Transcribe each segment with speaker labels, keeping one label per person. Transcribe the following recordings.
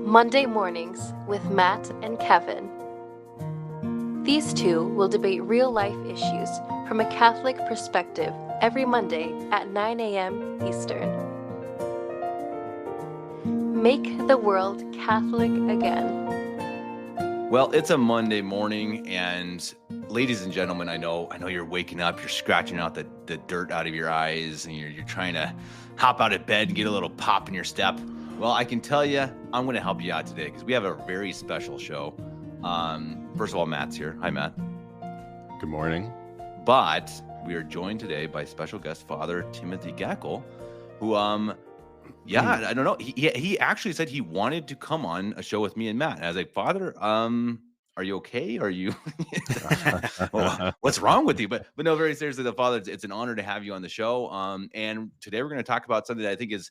Speaker 1: Monday Mornings with Matt and Kevin. These two will debate real-life issues from a Catholic perspective every Monday at 9 a.m. Eastern. Make the world Catholic again.
Speaker 2: Well, it's a Monday morning, and ladies and gentlemen, I know you're waking up, you're scratching out the dirt out of your eyes, and you're trying to hop out of bed and get a little pop in your step. Well, I can tell you, I'm going to help you out today because we have a very special show. First of all, Matt's here. Hi, Matt.
Speaker 3: Good morning.
Speaker 2: But we are joined today by special guest Father Timothy Geckle, who, I don't know. He actually said he wanted to come on a show with me and Matt. And I was like, Father, are you okay? Are you? Well, what's wrong with you? But no, very seriously, the Father, it's an honor to have you on the show. And today we're going to talk about something that I think is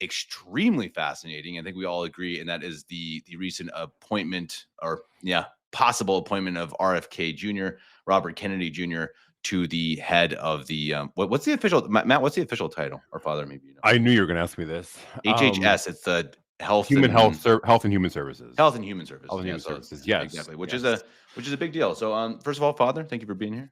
Speaker 2: extremely fascinating. I think we all agree, and that is the recent appointment, possible appointment of RFK Jr., Robert Kennedy Jr., to the head of the what's the official, Matt? What's the official title? Or Father, maybe you know.
Speaker 3: I knew you were going to ask me this.
Speaker 2: HHS. It's the Health
Speaker 3: and
Speaker 2: Human Services.
Speaker 3: Health and Human Services.
Speaker 2: Yes, exactly. Which is a big deal. So, first of all, Father, thank you for being here.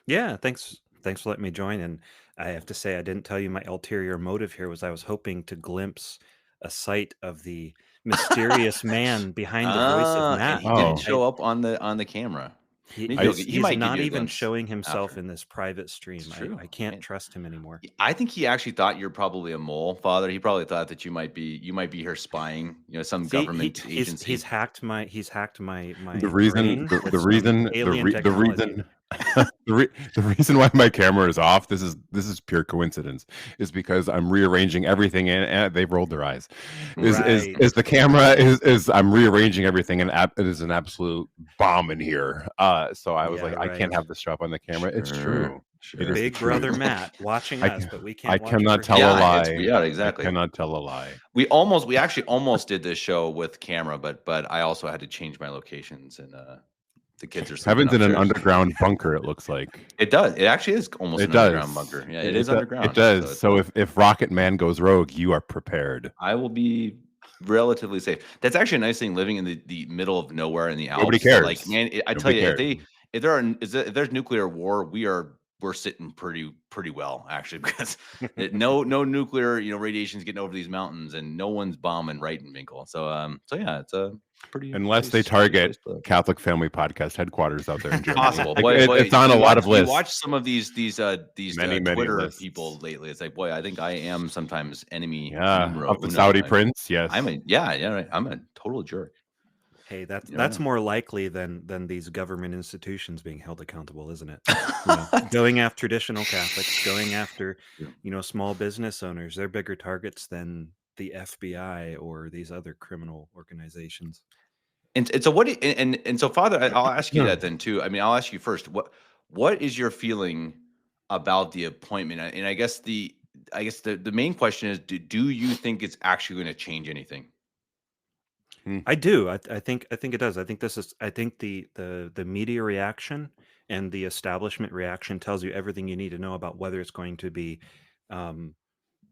Speaker 4: Yeah, thanks for letting me join. And I have to say, I didn't tell you my ulterior motive here was I was hoping to glimpse a sight of the mysterious man behind the voice of Matt.
Speaker 2: And he didn't show up on the camera.
Speaker 4: He's not even showing himself in this private stream. I can't trust him anymore.
Speaker 2: I think he actually thought you're probably a mole, Father. He probably thought that you might be here spying, some government agency.
Speaker 4: He's hacked my
Speaker 3: the reason why my camera is off, this is pure coincidence, is because I'm rearranging everything and they've rolled their eyes. Is the camera is I'm rearranging everything, and it is an absolute bomb in here. So I was I can't have this show up on the camera. Sure. It's true.
Speaker 4: Sure. Big brother Matt watching us, but we can't.
Speaker 3: I cannot tell a lie.
Speaker 2: Yeah, exactly.
Speaker 3: I cannot tell a lie.
Speaker 2: We actually almost did this show with camera, but I also had to change my locations, and the kids are
Speaker 3: Heaven's in an underground bunker. It looks like
Speaker 2: it does. It actually is almost an underground bunker. Yeah, it is underground.
Speaker 3: It does. So if Rocket Man goes rogue, you are prepared.
Speaker 2: I will be relatively safe. That's actually a nice thing, living in the middle of nowhere in the Alps.
Speaker 3: Nobody cares.
Speaker 2: Like, man, I tell you, if there's nuclear war, we're sitting pretty well, actually, because no nuclear radiation is getting over these mountains, and no one's bombing Reitenwinkel. So yeah, it's a pretty,
Speaker 3: unless they target Catholic Family Podcast headquarters out there in Germany.
Speaker 2: Possible.
Speaker 3: It's on a lot of lists.
Speaker 2: You watch some of these
Speaker 3: many
Speaker 2: Twitter
Speaker 3: lists.
Speaker 2: people lately. It's like, boy, I think I am sometimes enemy
Speaker 3: of the Saudi prince. Yes,
Speaker 2: I'm a total jerk.
Speaker 4: Hey, that's more likely than these government institutions being held accountable, isn't it? Going after traditional Catholics, going after small business owners. They're bigger targets than the FBI or these other criminal organizations.
Speaker 2: And so so Father, I'll ask you that then too. I mean, I'll ask you first. What is your feeling about the appointment? And I guess the main question is, do you think it's actually going to change anything?
Speaker 4: I do. I think it does. I think the media reaction and the establishment reaction tells you everything you need to know about whether it's going to be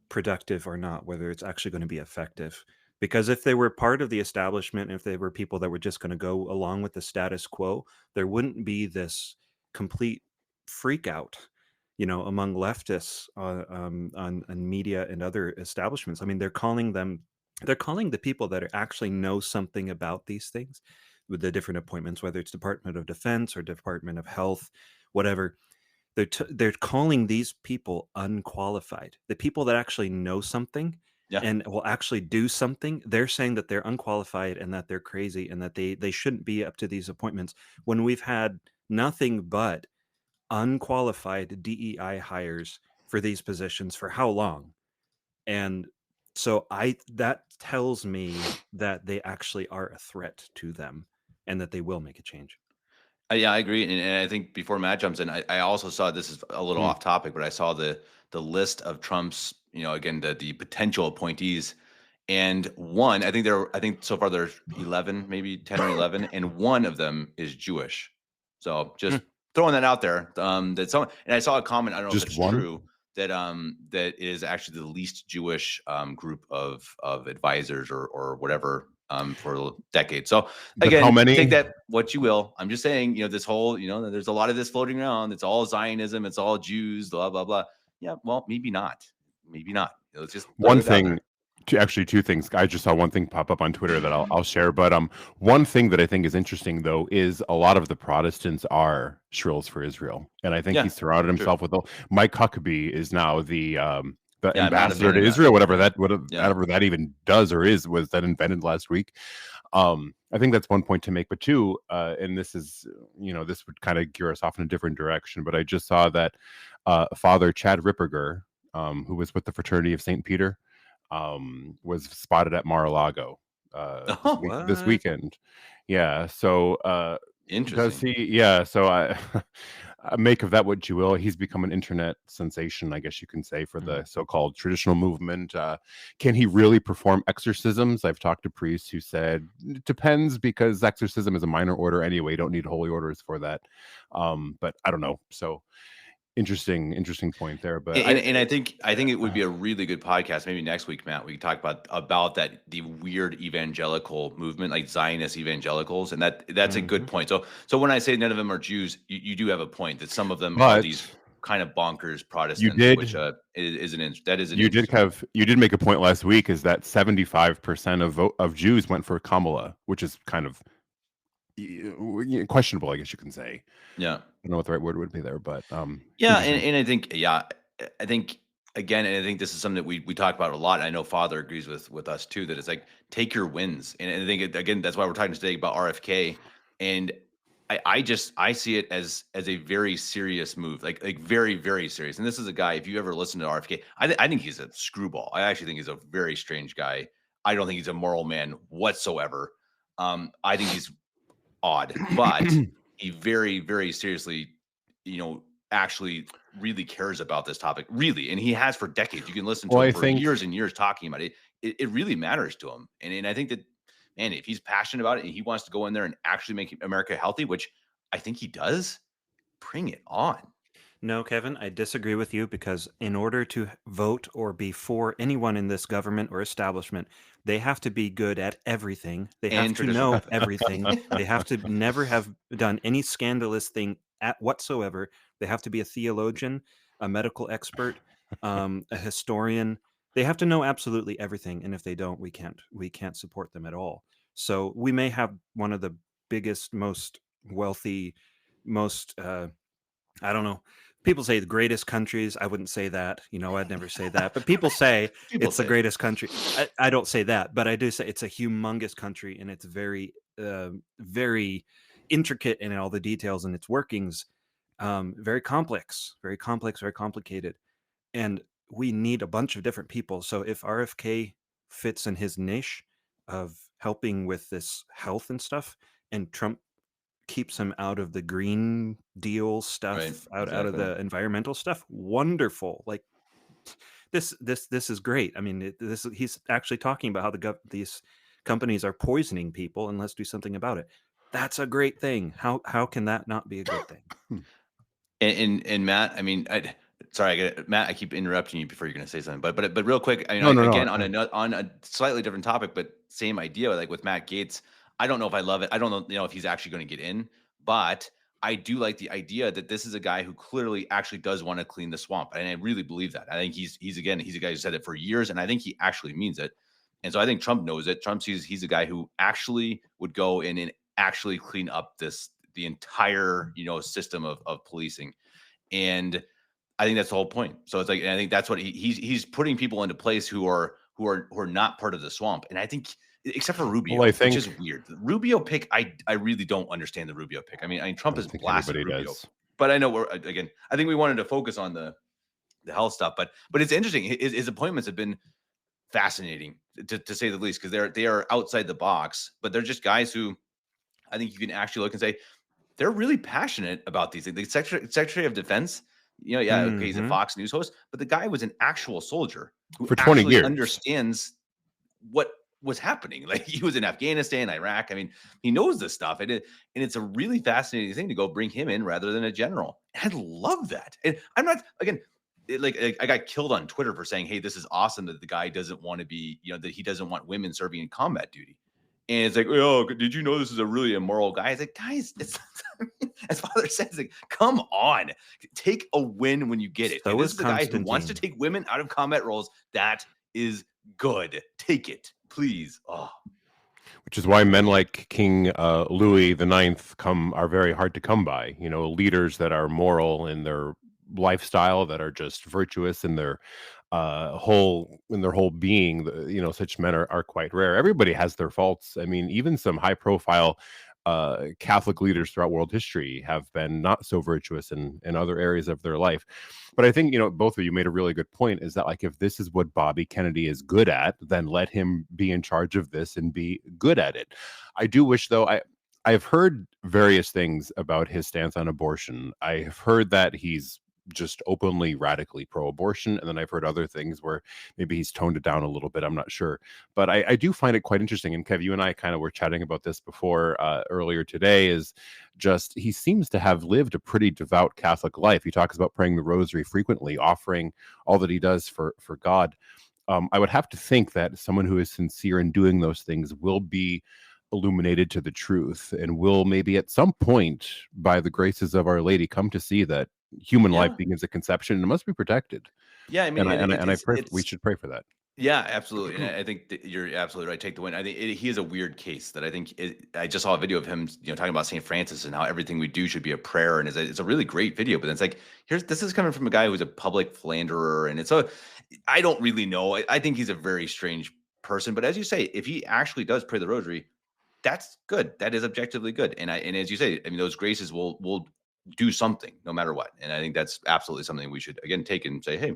Speaker 4: productive or not, whether it's actually going to be effective. Because if they were part of the establishment, if they were people that were just going to go along with the status quo, there wouldn't be this complete freak out, among leftists on media and other establishments. I mean, they're calling the people that actually know something about these things with the different appointments, whether it's Department of Defense or Department of Health, whatever. They're calling these people unqualified. The people that actually know something and will actually do something, they're saying that they're unqualified and that they're crazy and that they shouldn't be up to these appointments, when we've had nothing but unqualified DEI hires for these positions for how long? And so that tells me that they actually are a threat to them and that they will make a change.
Speaker 2: Yeah, I agree. And I think before Matt jumps in, I also saw, this is a little off topic, but I saw the list of Trump's, again, the potential appointees. And I think so far there's 11, maybe 10 or 11, and one of them is Jewish. So just throwing that out there. And I saw a comment, I don't know if it's true, that is actually the least Jewish group of advisors or whatever for decades. So
Speaker 3: But
Speaker 2: again,
Speaker 3: how many?
Speaker 2: take that what you will. I'm just saying, this whole, there's a lot of this floating around. It's all Zionism. It's all Jews, blah, blah, blah. Yeah, well, maybe not. Maybe not. Let's just throw
Speaker 3: One
Speaker 2: it out there.
Speaker 3: thing, actually two things. I just saw one thing pop up on Twitter that I'll share. But one thing that I think is interesting though is a lot of the Protestants are shrills for Israel, and I think he's surrounded himself with. Mike Huckabee is now the ambassador to Israel, whatever that even does or was that invented last week. I think that's one point to make, but two, and this is, this would kind of gear us off in a different direction, but I just saw that Father Chad Ripperger, who was with the Fraternity of St. Peter, was spotted at Mar-a-Lago this weekend. Yeah, so
Speaker 2: interesting.
Speaker 3: So I make of that what you will. He's become an internet sensation, I guess you can say, for the so-called traditional movement. Can he really perform exorcisms? I've talked to priests who said it depends, because exorcism is a minor order anyway. You don't need holy orders for that. But I don't know. So interesting point there. But
Speaker 2: I think it would be a really good podcast. Maybe next week, Matt, we can talk about the weird evangelical movement, like Zionist evangelicals, and that's a good point. So when I say none of them are Jews, you do have a point that some of them are these kind of bonkers Protestants, which you
Speaker 3: did make a point last week, is that 75% of Jews went for Kamala, which is kind of questionable, I guess you can say.
Speaker 2: Yeah,
Speaker 3: I don't know what the right word would be there, but
Speaker 2: yeah, and I think again, and I think this is something that we talk about a lot. I know Father agrees with us too, that it's like, take your wins, and I think again that's why we're talking today about RFK, and I see it as a very serious move, like very, very serious. And this is a guy, if you ever listen to RFK, I think he's a screwball. I actually think he's a very strange guy. I don't think he's a moral man whatsoever. I think he's odd, but he very, very seriously, actually really cares about this topic, really, and he has for decades. You can listen to him for years and years talking about it. It really matters to him, and I think that, man, if he's passionate about it and he wants to go in there and actually make America healthy, which I think he does, bring it on.
Speaker 4: No, Kevin, I disagree with you, because in order to vote or be for anyone in this government or establishment, they have to be good at everything. They have to know everything. They have to never have done any scandalous thing whatsoever. They have to be a theologian, a medical expert, a historian. They have to know absolutely everything. And if they don't, we can't support them at all. So we may have one of the biggest, most wealthy, most I don't know. People say the greatest countries. I wouldn't say that. I'd never say that. But people say it's the greatest country. I don't say that, but I do say it's a humongous country, and it's very, very intricate in all the details and its workings. Very complex, very complicated. And we need a bunch of different people. So if RFK fits in his niche of helping with this health and stuff, and Trump keeps him out of the Green Deal stuff, out of the environmental stuff, wonderful. Like this is great. I mean, he's actually talking about how these companies are poisoning people, and let's do something about it. That's a great thing. How can that not be a good thing?
Speaker 2: And Matt, I mean, sorry, Matt, I keep interrupting you before you're going to say something, but real quick, on a slightly different topic, but same idea, like with Matt Gaetz. I don't know if I love it. I don't know, if he's actually going to get in, but I do like the idea that this is a guy who clearly actually does want to clean the swamp, and I really believe that. I think he's a guy who said it for years, and I think he actually means it. And so I think Trump knows it. Trump sees he's a guy who actually would go in and actually clean up the entire system of policing, and I think that's the whole point. So it's like, and I think that's what he's putting people into place who are not part of the swamp, and I think. Except for Rubio, which is weird. The Rubio pick, I really don't understand the Rubio pick. I mean, Trump has blasted Rubio, but I know I think we wanted to focus on the health stuff, but it's interesting. His appointments have been fascinating, to say the least, because they are outside the box, but they're just guys who I think you can actually look and say they're really passionate about these things. The Secretary of Defense, okay, he's a Fox News host, but the guy was an actual soldier who
Speaker 3: for 20 years
Speaker 2: understands what was happening. Like, he was in Afghanistan, Iraq. I mean, he knows this stuff, and it's a really fascinating thing to go bring him in rather than a general. I love that. And I'm not, again, I got killed on Twitter for saying, hey, this is awesome that the guy doesn't want to be, that he doesn't want women serving in combat duty. And it's like, oh, did you know this is a really immoral guy? It's like, guys, it's as Father says, like, come on, take a win when you get it.
Speaker 4: So
Speaker 2: And this
Speaker 4: is
Speaker 2: is a guy who wants to
Speaker 4: Constantine.
Speaker 2: take women out of combat roles. That is good. Take it, please. Oh,
Speaker 3: Which is why men like King Louis the Ninth are very hard to come by. You know, leaders that are moral in their lifestyle, that are just virtuous in their whole being. You know, such men are quite rare. Everybody has their faults. I mean, even some high profile Catholic leaders throughout world history have been not so virtuous in other areas of their life. But I think, you know, both of you made a really good point, is that, like, if this is what Bobby Kennedy is good at, then let him be in charge of this and be good at it. I do wish, though, I've heard various things about his stance on abortion. I have heard that he's just openly radically pro-abortion, and then I've heard other things where maybe he's toned it down a little bit. I'm not sure, but I do find it quite interesting. And Kev, you and I kind of were chatting about this before earlier today. Is just, he seems to have lived a pretty devout Catholic life. He talks about praying the Rosary frequently, offering all that he does for God. I would have to think that someone who is sincere in doing those things will be illuminated to the truth, and will maybe at some point, by the graces of Our Lady, come to see that human life
Speaker 2: yeah,
Speaker 3: begins at conception and it must be protected.
Speaker 2: yeah. I mean,
Speaker 3: And I pray we
Speaker 2: it's
Speaker 3: should pray for that.
Speaker 2: yeah, absolutely. And I think that you're absolutely right. Take the win. I think he is a weird case that I think I just saw a video of him, talking about St. Francis and how everything we do should be a prayer. And it's a really great video, but it's like, this is coming from a guy who's a public philanderer. And I don't really know. I think he's a very strange person, but as you say, if he actually does pray the Rosary, that's good. That is objectively good. And as you say, I mean, those graces will do something no matter what. And I think that's absolutely something we should, again, take and say, hey,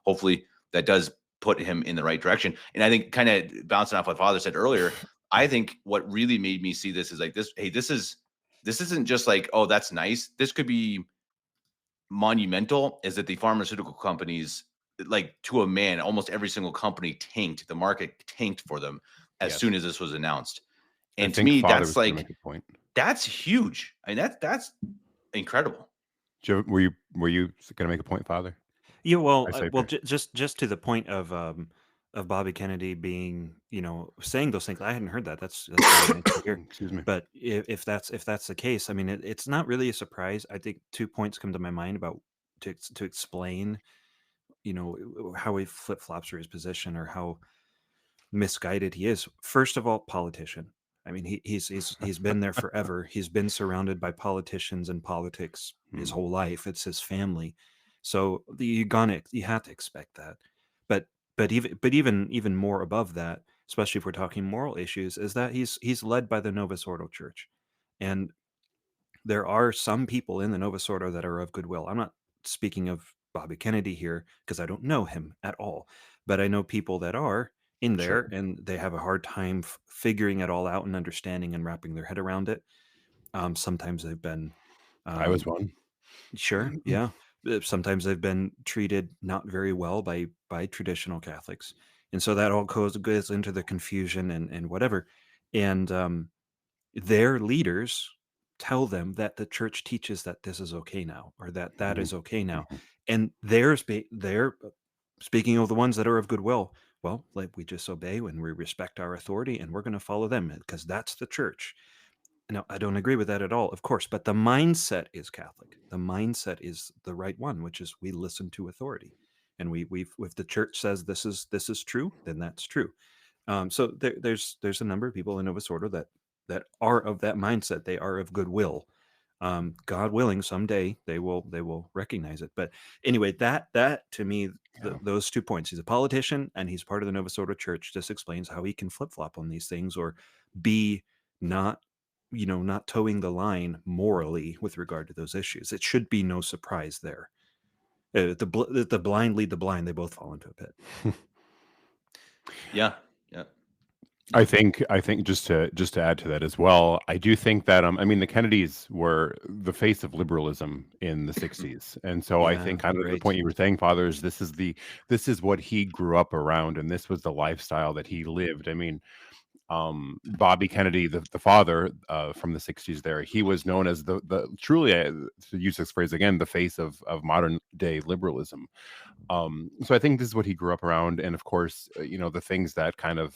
Speaker 2: hopefully that does put him in the right direction. And I think, kind of bouncing off what Father said earlier, I think what really made me see this is like this, hey, this isn't just like, oh, that's nice. This could be monumental, is that the pharmaceutical companies, like, to a man, almost every single company tanked, the market tanked for them as
Speaker 3: Yes.
Speaker 2: soon as this was announced.
Speaker 3: I
Speaker 2: And to
Speaker 3: think
Speaker 2: me,
Speaker 3: Father
Speaker 2: that's
Speaker 3: was going to
Speaker 2: like,
Speaker 3: make a point.
Speaker 2: that's huge. I mean, that's incredible.
Speaker 3: Joe, were you going to make a point, Father?
Speaker 4: Yeah, well,
Speaker 3: I say
Speaker 4: just to the point of Bobby Kennedy being, saying those things. I hadn't heard that. That's really nice to hear.
Speaker 3: excuse me.
Speaker 4: But if that's the case, I mean, it's not really a surprise. I think 2 points come to my mind about to explain, how he flip flops or his position, or how misguided he is. First of all, politician. I mean, he's been there forever. He's been surrounded by politicians and politics his whole life. It's his family, so you have to expect that. But even more above that, especially if we're talking moral issues, is that he's led by the Novus Ordo Church, and there are some people in the Novus Ordo that are of goodwill. I'm not speaking of Bobby Kennedy here because I don't know him at all, but I know people that are in there,
Speaker 3: Sure.
Speaker 4: and they have a hard time figuring it all out and understanding and wrapping their head around it. Sometimes they've been,
Speaker 3: I was
Speaker 4: um,
Speaker 3: one.
Speaker 4: sure, yeah. Sometimes they've been treated not very well by traditional Catholics, and so that all goes into the confusion and whatever. And their leaders tell them that the church teaches that this is okay now, or that
Speaker 3: Mhm,
Speaker 4: is okay now,
Speaker 3: mhm.
Speaker 4: and they're speaking of the ones that are of goodwill. Well, like, we just obey and we respect our authority, and we're going to follow them because that's the church. No, I don't agree with that at all, of course, but the mindset is Catholic. The mindset is the right one, which is we listen to authority, and we if the church says this is true, then that's true. So there's a number of people in Novus Ordo that are of that mindset. They are of goodwill. God willing, someday they will recognize it. But anyway, that to me,
Speaker 3: Yeah.
Speaker 4: those 2 points. He's a politician and he's part of the Novus Ordo Church. Just explains how he can flip flop on these things, or be not not towing the line morally with regard to those issues. It should be no surprise there. The blind lead the blind. They both fall into a pit.
Speaker 2: Yeah, yeah,
Speaker 3: I think just to add to that as well, I do think that I mean, the Kennedys were the face of liberalism in the 60s. And so I
Speaker 4: Yeah,
Speaker 3: think, kind of the
Speaker 4: right.
Speaker 3: point you were saying, Father, is this is what he grew up around, and this was the lifestyle that he lived. I mean, Bobby Kennedy, the father from the 60s there, he was known as the truly, to use this phrase again, the face of modern day liberalism. So I think this is what he grew up around, and of course, the things that kind of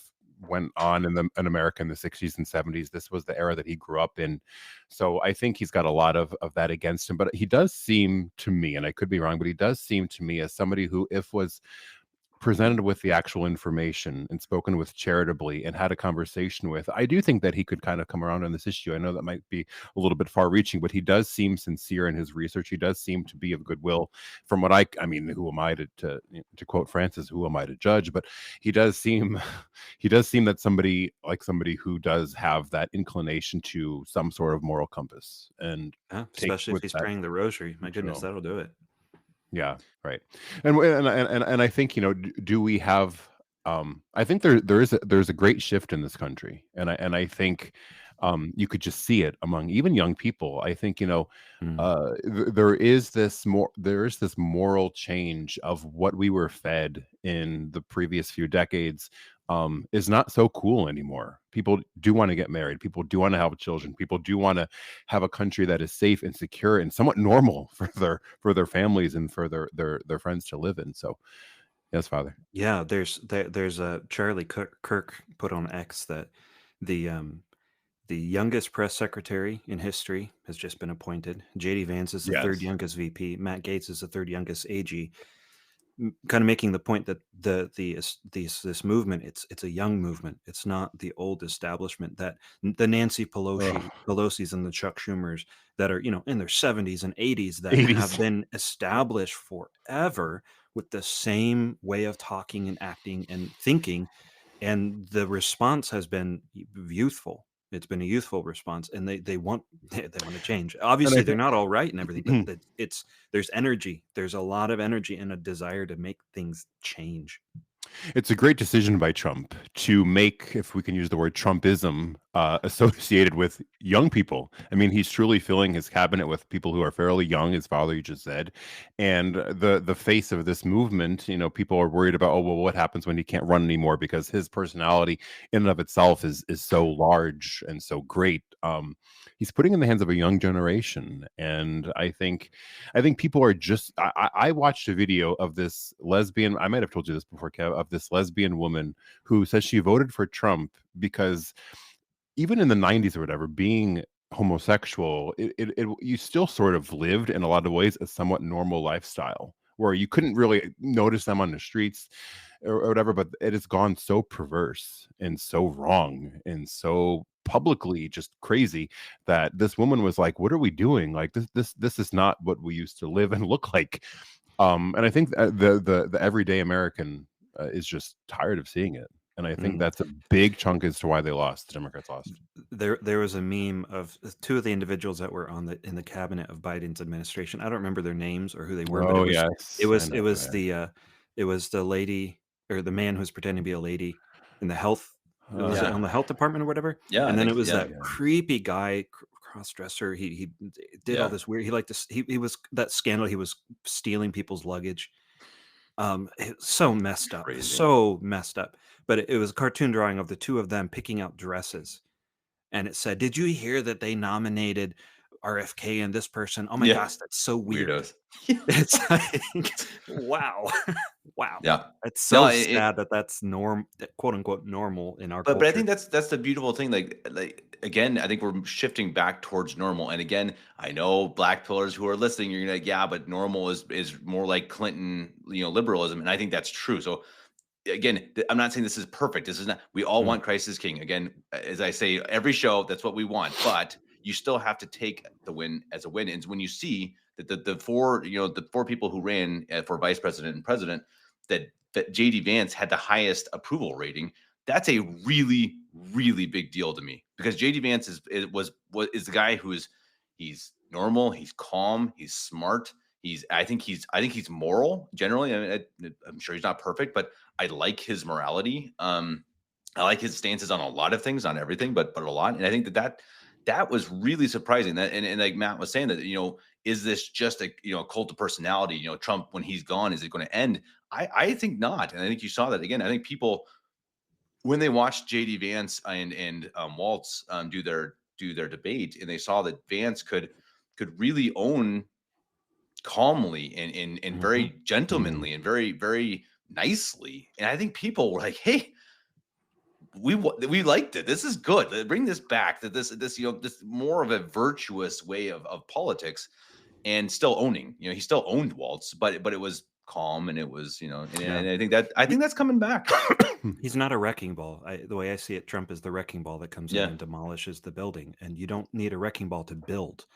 Speaker 3: went on in America in the 60s and 70s. This was the era that he grew up in. So I think he's got a lot of that against him. But he does seem to me, and I could be wrong, but he does seem to me as somebody who, if was presented with the actual information and spoken with charitably and had a conversation with, I do think that he could kind of come around on this issue. I know that might be a little bit far reaching, but he does seem sincere in his research. He does seem to be of goodwill from what I mean, who am I to quote Francis, who am I to judge? But he does seem, he does seem that somebody who does have that inclination to some sort of moral compass and
Speaker 4: especially if he's praying the rosary. My goodness, that'll do it.
Speaker 3: Yeah, right. And I think, do we have I think there's a great shift in this country. And I think you could just see it among even young people. I think, there is this moral change of what we were fed in the previous few decades is not so cool anymore. People do want to get married. People do want to have children. People do want to have a country that is safe and secure and somewhat normal for their families and for their friends to live in. So, yes, Father.
Speaker 4: Yeah, there's a Charlie Kirk put on X that the youngest press secretary in history has just been appointed. JD Vance is the third youngest VP. Matt Gaetz is the third youngest AG. Kind of making the point that this movement, it's a young movement. It's not the old establishment that the Nancy Pelosi's and the Chuck Schumers that are in their 70s and 80s that
Speaker 3: 80s.
Speaker 4: have been established forever with the same way of talking and acting and thinking, and the response has been youthful. It's been a youthful response, and they want to change. Obviously, they're not all right and everything, but there's energy. There's a lot of energy and a desire to make things change.
Speaker 3: It's a great decision by Trump to make, if we can use the word Trumpism, associated with young people. I mean, he's truly filling his cabinet with people who are fairly young, as Father, you just said. And the face of this movement, people are worried about, oh, well, what happens when he can't run anymore? Because his personality in and of itself is so large and so great. He's putting in the hands of a young generation. And I think people are just, I watched a video of this lesbian, I might have told you this before, Kev, of this lesbian woman who says she voted for Trump because even in the 90s or whatever, being homosexual, you still sort of lived in a lot of ways a somewhat normal lifestyle where you couldn't really notice them on the streets or whatever, but it has gone so perverse and so wrong and so publicly just crazy that this woman was like, what are we doing? Like this is not what we used to live and look like. And I think the everyday American is just tired of seeing it. And I think that's a big chunk as to why they lost. The Democrats lost.
Speaker 4: There was a meme of two of the individuals that were in the cabinet of Biden's administration. I don't remember their names or who they were, but it was the lady or the man who was pretending to be a lady in the health. Was it on the health department or whatever?
Speaker 2: Yeah,
Speaker 4: and then it was that creepy guy, cross-dresser. He did all this weird. He liked this. He was that scandal. He was stealing people's luggage. So messed up.
Speaker 2: Crazy.
Speaker 4: So messed up. But it was a cartoon drawing of the two of them picking out dresses, and it said, "Did you hear that they nominated RFK and this person? Oh my gosh, that's so weird."
Speaker 2: Weirdos.
Speaker 4: It's like, wow, wow.
Speaker 2: Yeah,
Speaker 4: it's so sad that that's quote unquote normal in our culture.
Speaker 2: But I think that's the beautiful thing. Like again, I think we're shifting back towards normal. And again, I know black pillars who are listening, you're gonna like, yeah, but normal is more like Clinton, liberalism, and I think that's true. So again, I'm not saying this is perfect. This is not. We all want crisis king. Again, as I say every show, that's what we want. But you still have to take the win as a win. And when you see that the four people who ran for vice president and president, that JD Vance had the highest approval rating, that's a really, really big deal to me, because JD Vance is the guy he's normal, he's calm, he's smart. I think he's moral generally. I mean, I'm sure he's not perfect, but I like his morality. I like his stances on a lot of things, not everything, but a lot. And I think that was really surprising. That and like Matt was saying, that is this just a cult of personality? Trump, when he's gone, is it going to end? I think not. And I think you saw that again. I think people, when they watched JD Vance and Waltz do their debate, and they saw that Vance could really own calmly and very gentlemanly and very, very nicely. And I think people were like, hey, we liked it. This is good. Bring this back. That this this more of a virtuous way of politics, and still owning. He still owned Waltz, but it was calm, and it was and I think that's coming back.
Speaker 4: He's not a wrecking ball. The way I see it, Trump is the wrecking ball that comes in
Speaker 2: Yeah.
Speaker 4: and demolishes the building. And you don't need a wrecking ball to build,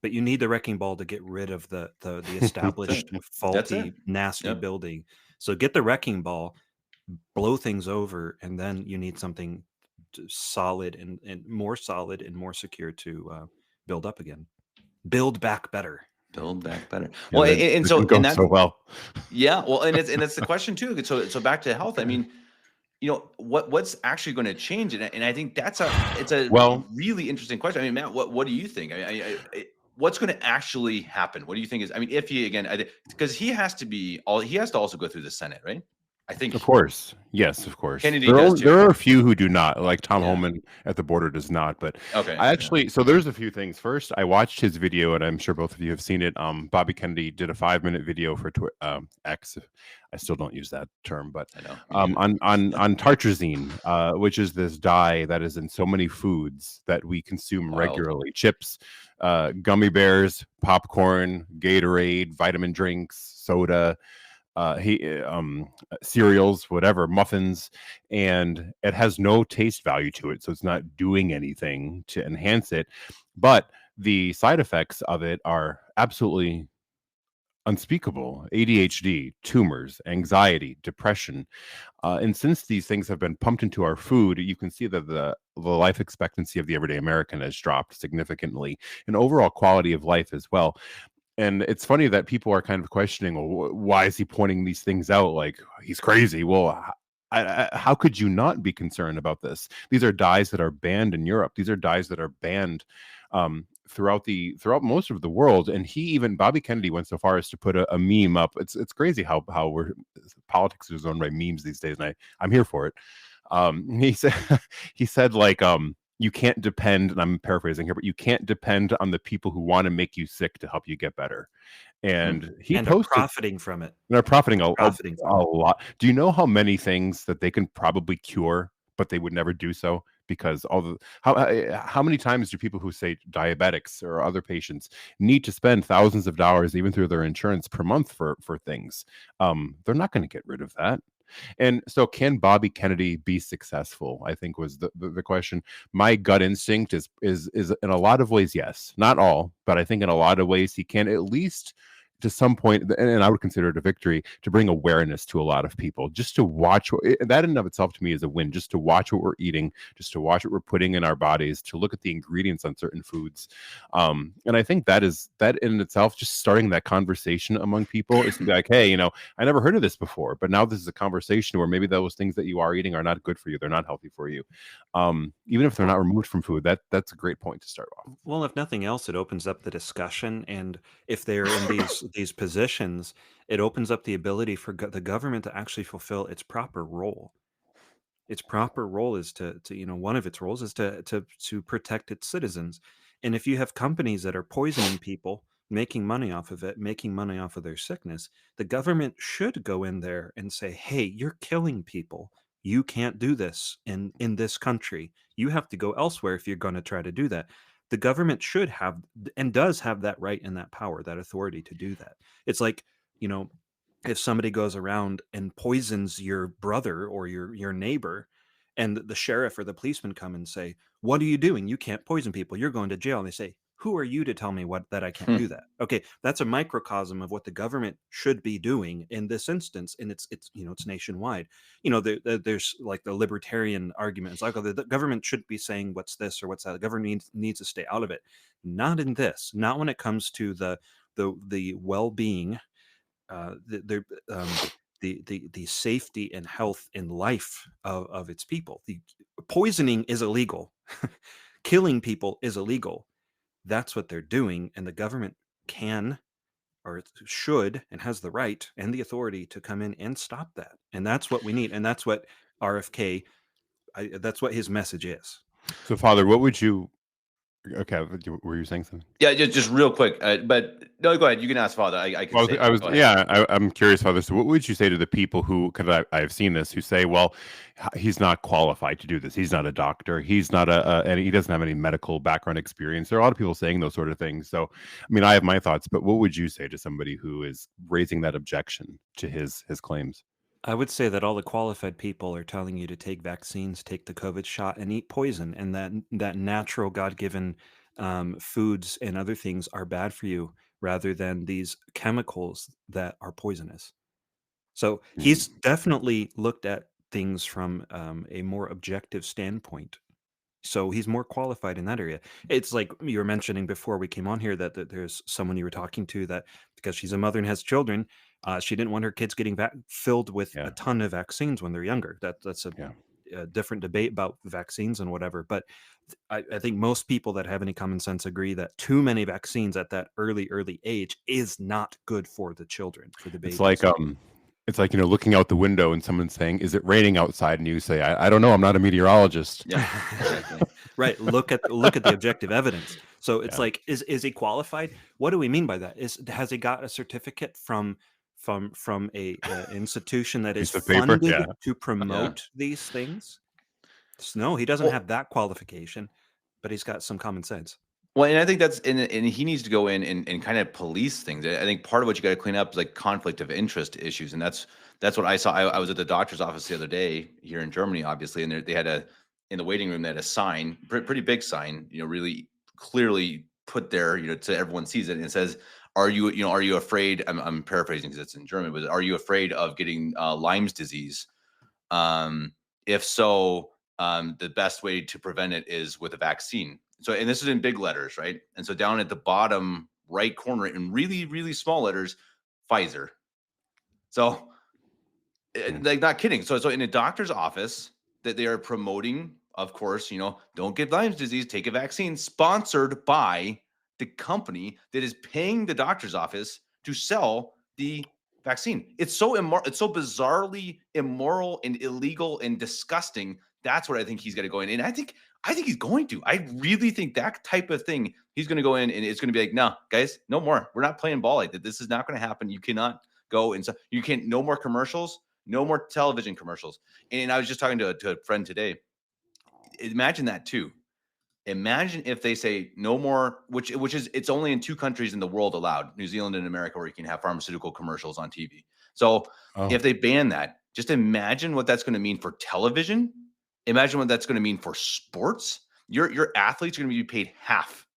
Speaker 4: but you need the wrecking ball to get rid of the established faulty, nasty
Speaker 2: Yep.
Speaker 4: building. So get the wrecking ball, blow things over, and then you need something solid and more secure to build up again. Build back better.
Speaker 2: Build back better.
Speaker 3: Yeah,
Speaker 2: Well,
Speaker 3: that
Speaker 2: and
Speaker 3: didn't go so well.
Speaker 2: Yeah, well, and it's the question too. So back to health. I mean, what's actually going to change, and I think it's a really interesting question. I mean, Matt, what do you think? What's going to actually happen? What do you think is? I mean, if he again, because he has to also go through the Senate, right? I think,
Speaker 3: of course, yes, of course.
Speaker 2: Kennedy
Speaker 3: There
Speaker 2: does too.
Speaker 3: are a few who do not, like Tom Homan at the border does not. But
Speaker 2: okay,
Speaker 3: I actually, so there's a few things. First, I watched his video, and I'm sure both of you have seen it. Bobby Kennedy did a 5-minute video for X. I still don't use that term, but
Speaker 2: I know,
Speaker 3: on tartrazine, which is this dye that is in so many foods that we consume regularly: chips, gummy bears, popcorn, Gatorade, vitamin drinks, soda. Cereals, whatever, muffins, and it has no taste value to it, so it's not doing anything to enhance it. But the side effects of it are absolutely unspeakable: ADHD, tumors, anxiety, depression. And since these things have been pumped into our food, you can see that the life expectancy of the everyday American has dropped significantly, and overall quality of life as well. And it's funny that people are kind of questioning, well, why is he pointing these things out? Like, he's crazy. Well, how could you not be concerned about this? These are dyes that are banned in Europe. These are dyes that are banned throughout most of the world. And Bobby Kennedy went so far as to put a meme up. It's crazy how politics is owned by memes these days, and I'm here for it. He said like you can't depend, and I'm paraphrasing here, but you can't depend on the people who want to make you sick to help you get better. And he
Speaker 4: and
Speaker 3: posted,
Speaker 4: are profiting from it.
Speaker 3: They're profiting a lot. Do you know how many things that they can probably cure, but they would never do so? Because how many times do people who say diabetics or other patients need to spend thousands of dollars, even through their insurance, per month for things? They're not going to get rid of that. And so, can Bobby Kennedy be successful? I think was the question. My gut instinct is in a lot of ways, yes. Not all, but I think in a lot of ways he can, at least to some point, and I would consider it a victory, to bring awareness to a lot of people. Just to watch that in and of itself to me is a win. Just to watch what we're eating, just to watch what we're putting in our bodies, to look at the ingredients on certain foods. And I think that in itself, just starting that conversation among people, is to be like, hey, I never heard of this before, but now this is a conversation where maybe those things that you are eating are not good for you. They're not healthy for you. Even if they're not removed from food, that's a great point to start off.
Speaker 4: Well, if nothing else, it opens up the discussion, and if they're in these positions, it opens up the ability for the government to actually fulfill its proper role. Its proper role is to one of its roles is to protect its citizens. And if you have companies that are poisoning people, making money off of it, making money off of their sickness, the government should go in there and say, "Hey, you're killing people. You can't do this in this country. You have to go elsewhere if you're going to try to do that." The government should have and does have that right and that power, that authority to do that. It's like, if somebody goes around and poisons your brother or your neighbor, and the sheriff or the policeman come and say, "What are you doing? You can't poison people. You're going to jail." And they say, "Who are you to tell me that I can't do that?" Okay, that's a microcosm of what the government should be doing in this instance, and it's nationwide. There's like the libertarian argument. It's like, oh, the government shouldn't be saying what's this or what's that. The government needs to stay out of it. Not in this. Not when it comes to the well-being, the safety and health and life of its people. The poisoning is illegal. Killing people is illegal. That's what they're doing, and the government can or should and has the right and the authority to come in and stop that. And that's what we need, and that's what RFK. That's what his message is.
Speaker 3: So, Father, what would you Okay, were you saying something?
Speaker 2: Yeah, just real quick. But no, go ahead. You can ask Father. I can
Speaker 3: Well,
Speaker 2: say.
Speaker 3: I was,
Speaker 2: Go ahead.
Speaker 3: yeah, I'm curious, Father. So, what would you say to the people who, because I've seen this, who say, well, he's not qualified to do this. He's not a doctor. He's not and he doesn't have any medical background experience. There are a lot of people saying those sort of things. So, I mean, I have my thoughts, but what would you say to somebody who is raising that objection to his claims?
Speaker 4: I would say that all the qualified people are telling you to take vaccines, take the COVID shot, and eat poison, and that natural, God-given foods and other things are bad for you, rather than these chemicals that are poisonous. So he's definitely looked at things from a more objective standpoint. So he's more qualified in that area. It's like you were mentioning before we came on here that there's someone you were talking to that because she's a mother and has children, she didn't want her kids getting filled with a
Speaker 3: Yeah,
Speaker 4: ton of vaccines when they're younger. That's
Speaker 3: yeah.
Speaker 4: a different debate about vaccines and whatever. But I think most people that have any common sense agree that too many vaccines at that early age is not good for the children, for the
Speaker 3: It's
Speaker 4: babies.
Speaker 3: like it's like, looking out the window and someone saying, "Is it raining outside?" And you say, "I don't know. I'm not a meteorologist."
Speaker 2: Yeah, exactly.
Speaker 4: Right. Look at the objective evidence. So it's
Speaker 3: Yeah,
Speaker 4: like, is he qualified? What do we mean by that? Has he got a certificate from a institution that is
Speaker 3: piece of paper.
Speaker 4: funded
Speaker 3: Yeah,
Speaker 4: to
Speaker 2: Yeah.
Speaker 4: promote these things? No, he doesn't
Speaker 2: Well,
Speaker 4: have that qualification, but he's got some common sense.
Speaker 2: Well, and I think and he needs to go in and kind of police things. I think part of what you got to clean up is like conflict of interest issues, and that's what I saw. I was at the doctor's office the other day here in Germany, obviously, and they had in the waiting room they had a sign, pretty big sign, really clearly put there, so everyone sees it, and it says, "Are you afraid?" I'm paraphrasing because it's in German, but are you afraid of getting Lyme's disease? Um, if so, the best way to prevent it is with a vaccine. So, and this is in big letters, right? And so down at the bottom right corner in really, really small letters, Pfizer. So,
Speaker 3: yeah.
Speaker 2: like not kidding. So in a doctor's office that they are promoting, of course, don't get Lyme's disease, take a vaccine, sponsored by the company that is paying the doctor's office to sell the vaccine. It's so immoral. It's so bizarrely immoral and illegal and disgusting. That's what I think he's going to go in. And I think he's going to. I really think that type of thing, he's going to go in and it's going to be like, no, guys, no more. We're not playing ball like that. This is not going to happen. You cannot go and so you can't, no more commercials, no more television commercials. And I was just talking to a friend today. Imagine that too. Imagine if they say no more, which is it's only in 2 countries in the world allowed, New Zealand and America, where you can have pharmaceutical commercials on TV. So
Speaker 3: Oh,
Speaker 2: if they ban that, just imagine what that's going to mean for television. Imagine what that's going to mean for sports. Your athletes are going to be paid half.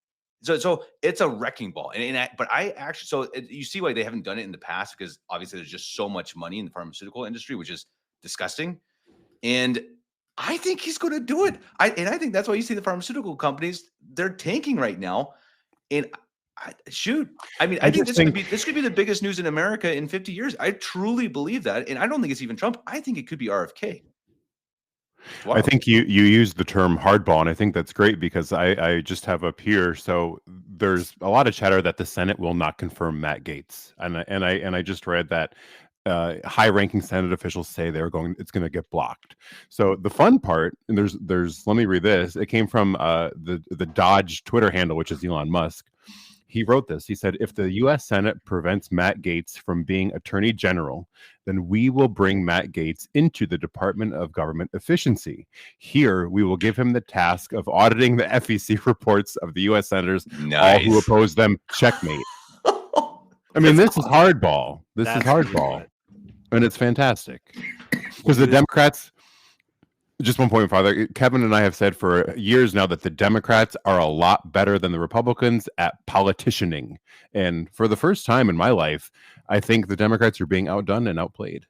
Speaker 2: So it's a wrecking ball. But I actually, you see why they haven't done it in the past, because obviously there's just so much money in the pharmaceutical industry, which is disgusting. And I think he's going to do it. I think that's why you see the pharmaceutical companies, they're tanking right now. And shoot, I mean, I
Speaker 3: I
Speaker 2: think
Speaker 3: just think
Speaker 2: this could be the biggest news in America in 50 years. I truly believe that, and I don't think it's even Trump. I think it could be RFK. It's
Speaker 3: I
Speaker 2: wild.
Speaker 3: think you use the term hardball, and I think that's great because I just have up here. So there's a lot of chatter that the Senate will not confirm Matt Gaetz, and I just read that high-ranking Senate officials say it's going to get blocked. So the fun part, and there's let me read this. It came from the Dodge Twitter handle, which is Elon Musk. He wrote this. He said, "If the U.S. Senate prevents Matt Gaetz from being Attorney General, then we will bring Matt Gaetz into the Department of Government Efficiency. Here, we will give him the task of auditing the FEC reports of the U.S. senators, all who
Speaker 2: Nice.
Speaker 3: oppose them. Checkmate." I mean,
Speaker 2: That's
Speaker 3: this is
Speaker 2: awesome.
Speaker 3: hardball. This is
Speaker 4: That's pretty
Speaker 3: hardball,
Speaker 4: good.
Speaker 3: and it's fantastic
Speaker 4: Well,
Speaker 3: because the Democrats. Just one point, Father. Kevin and I have said for years now that the Democrats are a lot better than the Republicans at politicianing. And for the first time in my life, I think the Democrats are being outdone and outplayed.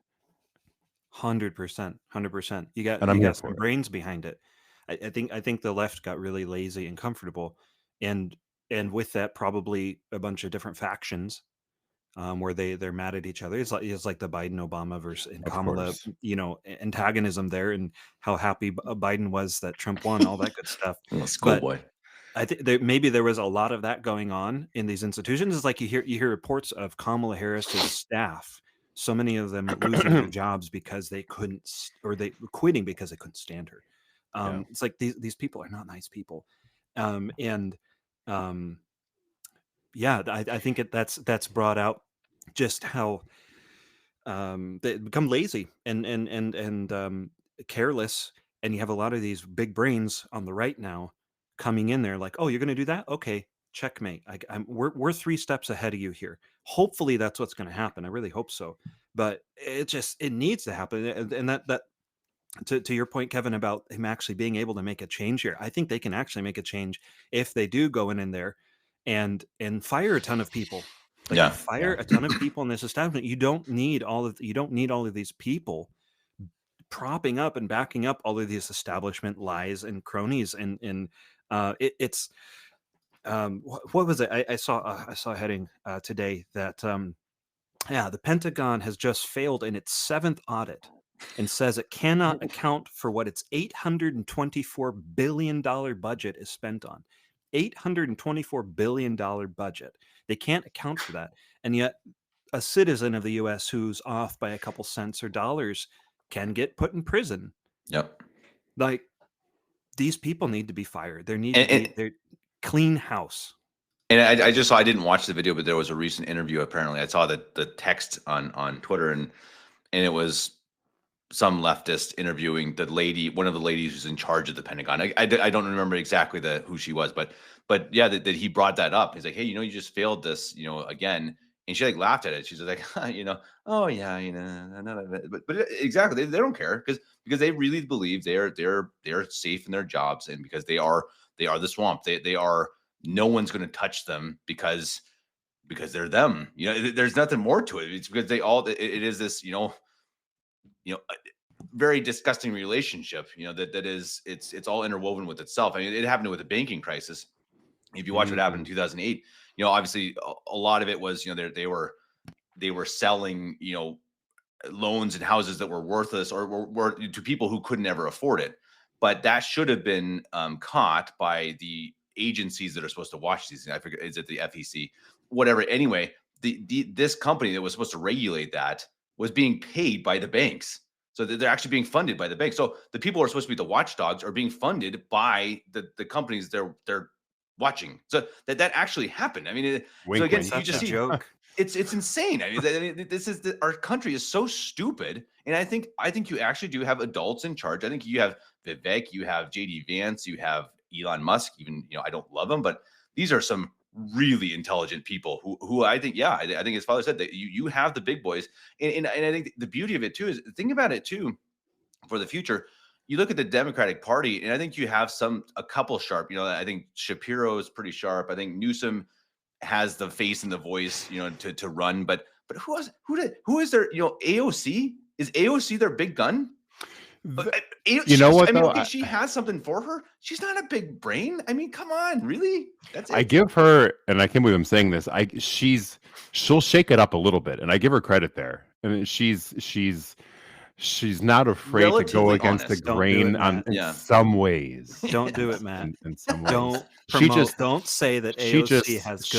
Speaker 4: 100%, 100%. You got
Speaker 3: And I'm here
Speaker 4: some
Speaker 3: for it.
Speaker 4: brains behind it. I think the left got really lazy and comfortable, and with that probably a bunch of different factions, where they're mad at each other. It's like the Biden Obama versus and
Speaker 3: Of
Speaker 4: Kamala,
Speaker 3: course.
Speaker 4: antagonism there, and how happy Biden was that Trump won, all that good stuff. But
Speaker 2: Schoolboy.
Speaker 4: I think maybe there was a lot of that going on in these institutions. It's like you hear reports of Kamala Harris's staff, so many of them losing their jobs because they couldn't, or they were quitting because they couldn't stand her.
Speaker 3: Yeah.
Speaker 4: It's like these people are not nice people, and um, yeah, I think that's brought out just how they become lazy and careless, and you have a lot of these big brains on the right now coming in there like, oh, you're going to do that? Okay, checkmate. We're 3 steps ahead of you here. Hopefully, that's what's going to happen. I really hope so, but it needs to happen, and that to your point, Kevin, about him actually being able to make a change here. I think they can actually make a change if they do go in there and fire a ton of people. Like, you
Speaker 2: Yeah.
Speaker 4: fire a ton of people in this establishment. You don't need all of these people propping up and backing up all of these establishment lies and cronies, and it's what was it? I saw a heading today that yeah, the Pentagon has just failed in its 7th audit and says it cannot account for what its $824 billion budget is spent on. $824 billion budget. They can't account for that. And yet, a citizen of the US who's off by a couple cents or dollars can get put in prison.
Speaker 2: Yep.
Speaker 4: Like, these people need to be fired. There need
Speaker 2: And,
Speaker 4: to be their clean house.
Speaker 2: and I just saw, I didn't watch the video, but there was a recent interview. Apparently, I saw the text on Twitter, and it was some leftist interviewing the lady, one of the ladies who's in charge of the Pentagon. I don't remember exactly who she was, but yeah, that he brought that up. He's like, hey, you just failed this, again. And she like laughed at it. She's like, oh yeah, but exactly, they don't care because they really believe they're safe in their jobs, and because they are the swamp. They are, no one's going to touch them because they're them. There's nothing more to it. It's because it is this, very disgusting relationship, that is, it's all interwoven with itself. I mean, it happened with the banking crisis. If you watch what happened in 2008, obviously a lot of it was, they were selling, loans and houses that were worthless or were to people who couldn't ever afford it. But that should have been caught by the agencies that are supposed to watch these things. I forget, is it the FEC, whatever. Anyway, this company that was supposed to regulate that was being paid by the banks. So they're actually being funded by the bank. So the people who are supposed to be the watchdogs are being funded by the companies they're watching. So that actually happened. I mean,
Speaker 3: Wink,
Speaker 2: so again,
Speaker 3: wink.
Speaker 2: you just see,
Speaker 4: joke.
Speaker 2: it's insane. I mean, this is our country is so stupid, and I think you actually do have adults in charge. I think you have Vivek, you have JD Vance, you have Elon Musk. Even I don't love him, but these are some really intelligent people who I think, I think his father said that you have the big boys, and I think the beauty of it too is, think about it too for the future. You look at the Democratic Party, and I think you have a couple sharp. I think Shapiro is pretty sharp. I think Newsom has the face and the voice, to run. But who is their, AOC? Is AOC their big gun?
Speaker 3: You know what,
Speaker 2: I mean,
Speaker 3: though?
Speaker 2: okay, she has something for her. She's not a big brain. I mean, come on, really? That's it.
Speaker 3: I give her, and I can't believe I'm saying this. She'll shake it up a little bit, and I give her credit there. I mean, she's not afraid to go
Speaker 2: Relatively
Speaker 3: against
Speaker 2: honest.
Speaker 3: the
Speaker 4: Don't do
Speaker 3: grain
Speaker 4: it,
Speaker 3: in
Speaker 4: Matt.
Speaker 3: some ways.
Speaker 4: Don't do it, Matt.
Speaker 3: In some ways,
Speaker 4: Don't
Speaker 3: she
Speaker 4: promote.
Speaker 3: just
Speaker 4: Don't say that
Speaker 3: she
Speaker 4: AOC has good.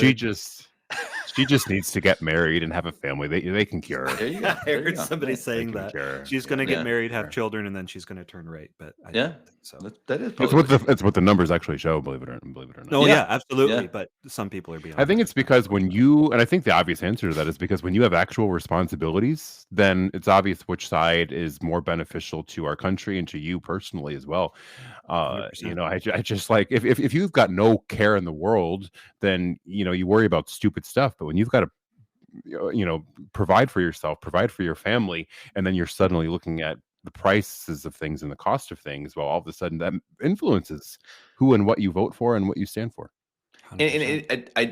Speaker 3: she just needs to get married and have a family. They can cure.
Speaker 2: There you go.
Speaker 4: I
Speaker 2: There you
Speaker 4: heard
Speaker 2: go.
Speaker 4: somebody
Speaker 2: Yeah.
Speaker 4: saying
Speaker 3: They can
Speaker 4: that
Speaker 3: cure.
Speaker 4: she's going to get
Speaker 2: Yeah.
Speaker 4: married, have children, and then she's going to turn right. But I
Speaker 2: Yeah.
Speaker 4: don't think so.
Speaker 2: That is
Speaker 3: It's what the numbers actually show. Believe it or not.
Speaker 4: No,
Speaker 2: Yeah.
Speaker 4: yeah, absolutely.
Speaker 2: Yeah.
Speaker 4: But some people are beyond.
Speaker 3: I think
Speaker 4: that.
Speaker 3: it's because and I think the obvious answer to that is because when you have actual responsibilities, then it's obvious which side is more beneficial to our country and to you personally as well.
Speaker 4: 100%.
Speaker 3: I just like, if you've got no care in the world, then you worry about stupid stuff. But when you've got to provide for yourself, provide for your family, and then you're suddenly looking at the prices of things and the cost of things, well, all of a sudden that influences who and what you vote for and what you stand for.
Speaker 2: And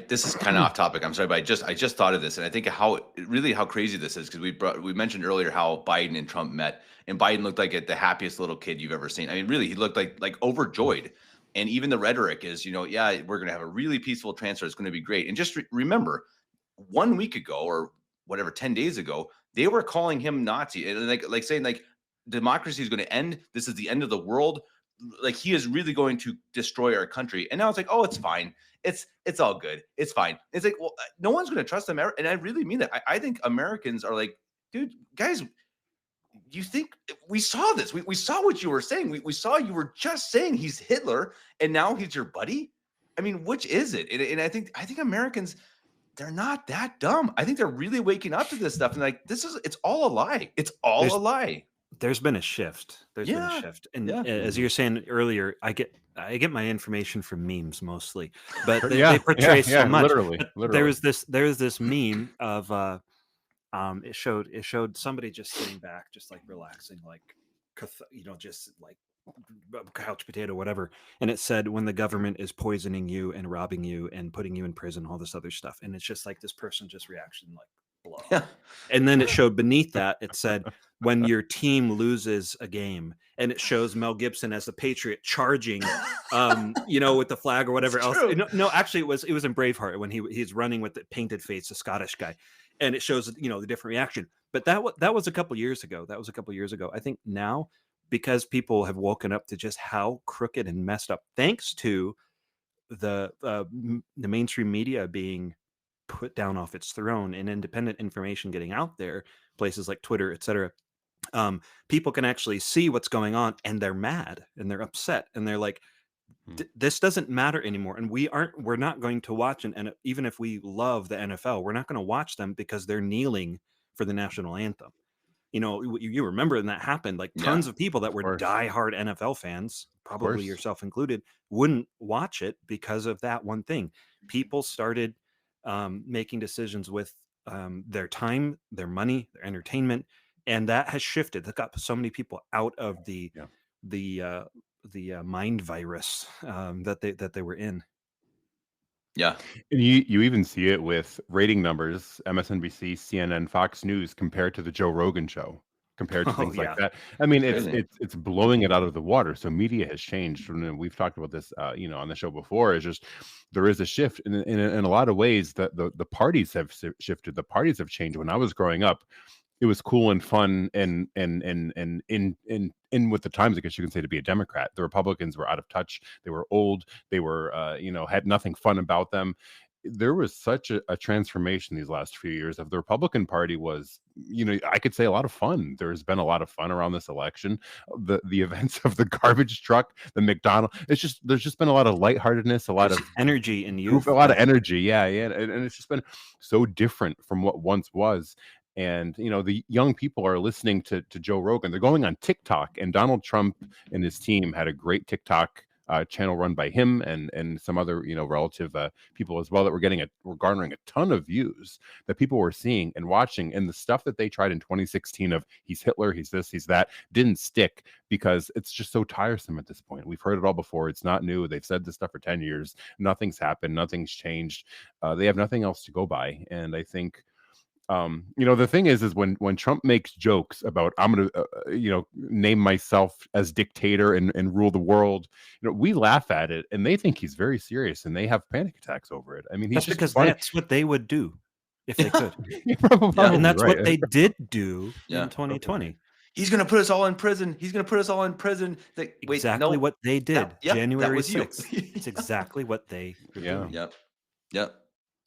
Speaker 2: this is kind of off topic. I'm sorry, but I just thought of this, and I think how crazy this is, because we mentioned earlier how Biden and Trump met, and Biden looked like the happiest little kid you've ever seen. I mean, really, he looked like overjoyed. And even the rhetoric is, yeah, we're going to have a really peaceful transfer. It's going to be great. And just remember, 1 week ago or whatever, 10 days ago, they were calling him Nazi, and like saying like democracy is going to end. This is the end of the world. Like, he is really going to destroy our country. And now it's like, oh, it's fine. It's all good. It's fine. It's like, well, no one's going to trust them. And I really mean that. I think Americans are like, dude, guys, you think we saw this? We saw what you were saying. We saw you were just saying he's Hitler, and now he's your buddy. I mean, which is it? And I think Americans, they're not that dumb. I think they're really waking up to this stuff and like, it's all a lie. It's all a lie.
Speaker 4: There's been a shift. There's been a shift. And as you were saying earlier, I get my information from memes mostly, but they portray so much.
Speaker 3: Literally.
Speaker 4: There was this meme of it showed somebody just sitting back, just like relaxing, like just like couch potato, whatever. And it said, when the government is poisoning you and robbing you and putting you in prison, all this other stuff. And it's just like this person just reaction like blow.
Speaker 2: Yeah.
Speaker 4: And then it showed beneath that, it said, when your team loses a game, and it shows Mel Gibson as the Patriot charging, with the flag or whatever else. No, actually it was in Braveheart when he's running with the painted face, the Scottish guy. And it shows, the different reaction. But that was a couple years ago. I think now, because people have woken up to just how crooked and messed up, thanks to the mainstream media being put down off its throne and independent information getting out there, places like Twitter, etc. People can actually see what's going on, and they're mad and they're upset and they're like, this doesn't matter anymore. And we're not going to watch. And even if we love the NFL, we're not going to watch them because they're kneeling for the national anthem. You remember when that happened, like tons of people that were diehard NFL fans, probably yourself included, wouldn't watch it because of that one thing. People started making decisions with their time, their money, their entertainment, and that has shifted. That got so many people out of the mind virus that they were in.
Speaker 2: Yeah.
Speaker 3: And you even see it with rating numbers, MSNBC, CNN, Fox News, compared to the Joe Rogan show, compared to things like that. I mean, it's blowing it out of the water. So media has changed. And we've talked about this, on the show before. It's just, there is a shift in a lot of ways that the parties have shifted. The parties have changed. When I was growing up, it was cool and fun and in with the times, I guess you can say, to be a Democrat. The Republicans were out of touch. They were old. They were, had nothing fun about them. There was such a transformation these last few years of the Republican Party was, I could say a lot of fun. There's been a lot of fun around this election. The events of the garbage truck, the McDonald's, there's just been a lot of lightheartedness, a lot of
Speaker 4: energy in youth.
Speaker 3: A lot of energy. Yeah. And it's just been so different from what once was. And, the young people are listening to Joe Rogan. They're going on TikTok, and Donald Trump and his team had a great TikTok channel run by him and some other, relative people as well that were garnering a ton of views that people were seeing and watching. And the stuff that they tried in 2016 of he's Hitler, he's this, he's that, didn't stick because it's just so tiresome at this point. We've heard it all before. It's not new. They've said this stuff for 10 years. Nothing's happened. Nothing's changed. They have nothing else to go by. And I think, the thing is when Trump makes jokes about I'm going to, name myself as dictator and rule the world, we laugh at it and they think he's very serious and they have panic attacks over it. I mean,
Speaker 4: that's because that's what they would do if they could.
Speaker 3: And
Speaker 4: that's what they did do in 2020.
Speaker 2: He's going to put us all in prison.
Speaker 4: Exactly what they did. January 6th. It's exactly what they were doing.
Speaker 2: Yep.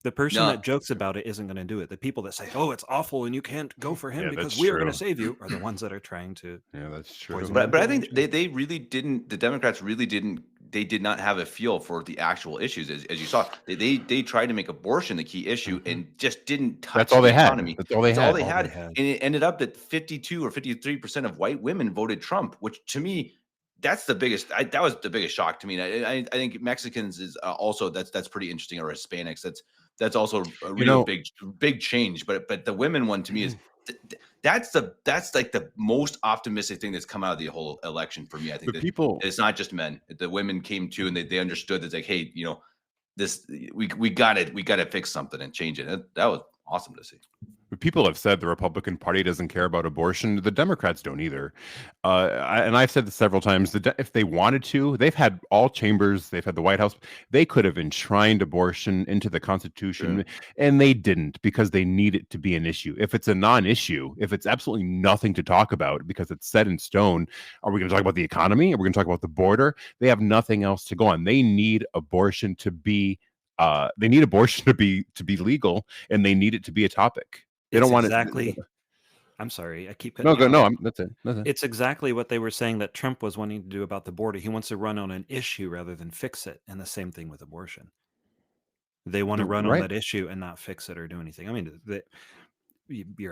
Speaker 4: The person that jokes about it isn't going to do it. The people that say, "Oh, it's awful and you can't go for him because we are going to save you," are the ones that are trying to.
Speaker 3: Yeah, that's true.
Speaker 2: But I think they really didn't. The Democrats really didn't. They did not have a feel for the actual issues, as you saw. They tried to make abortion the key issue and just didn't touch.
Speaker 3: That's all they had.
Speaker 2: That's all they had. And it ended up that 52 or 53% of white women voted Trump, which to me, that's the biggest. That was the biggest shock to me. I think Mexicans is also that's pretty interesting, or Hispanics. That's also a real big change. But the women one to me is that's like the most optimistic thing that's come out of the whole election for me. I think it's not just men. The women came too, and they understood that, like, hey, this we got to fix something and change it. That was awesome to see.
Speaker 3: People have said the Republican Party doesn't care about abortion. The Democrats don't either. And I've said this several times. If they wanted to, they've had all chambers. They've had the White House. They could have enshrined abortion into the Constitution, and they didn't because they need it to be an issue. If it's a non-issue, if it's absolutely nothing to talk about because it's set in stone, are we going to talk about the economy? Are we going to talk about the border? They have nothing else to go on. They need abortion to be. They need abortion to be legal, and they need it to be a topic. They don't want
Speaker 4: exactly. I'm sorry, I keep cutting
Speaker 3: No,
Speaker 4: you
Speaker 3: go.
Speaker 4: off.
Speaker 3: No, that's it. That's it.
Speaker 4: It's exactly what they were saying that Trump was wanting to do about the border. He wants to run on an issue rather than fix it. And the same thing with abortion. They want to run on
Speaker 3: Right.
Speaker 4: that issue and not fix it or do anything. I mean,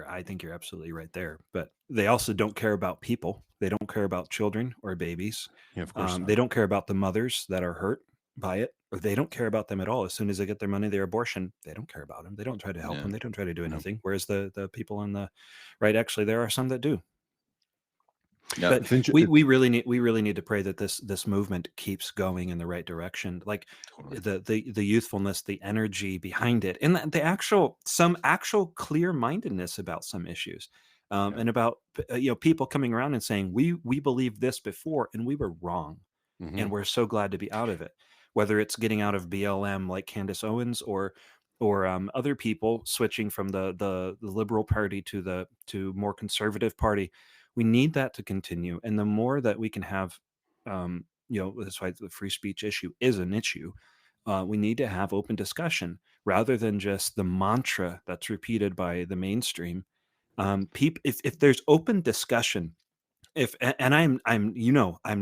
Speaker 4: I think you're absolutely right there. But they also don't care about people. They don't care about children or babies.
Speaker 3: Yeah, of course
Speaker 4: They
Speaker 3: not.
Speaker 4: don't care about the mothers that are hurt by it, or they don't care about them at all. As soon as they get their money, their abortion, they don't care about them. They don't try to help
Speaker 2: Yeah.
Speaker 4: them. They don't try to do
Speaker 3: No.
Speaker 4: anything. Whereas the people on the right, actually, there are some that do.
Speaker 2: Yeah.
Speaker 4: But we really need to pray that this movement keeps going in the right direction. Like
Speaker 2: Totally.
Speaker 4: the youthfulness, the energy behind it, and some actual clear mindedness about some issues, and about people coming around and saying we believed this before and we were wrong, and we're so glad to be out of it. Whether it's getting out of BLM like Candace Owens or other people switching from the liberal party to more conservative party, we need that to continue. And the more that we can have, that's why the free speech issue is an issue. We need to have open discussion rather than just the mantra that's repeated by the mainstream. If there's open discussion, and I'm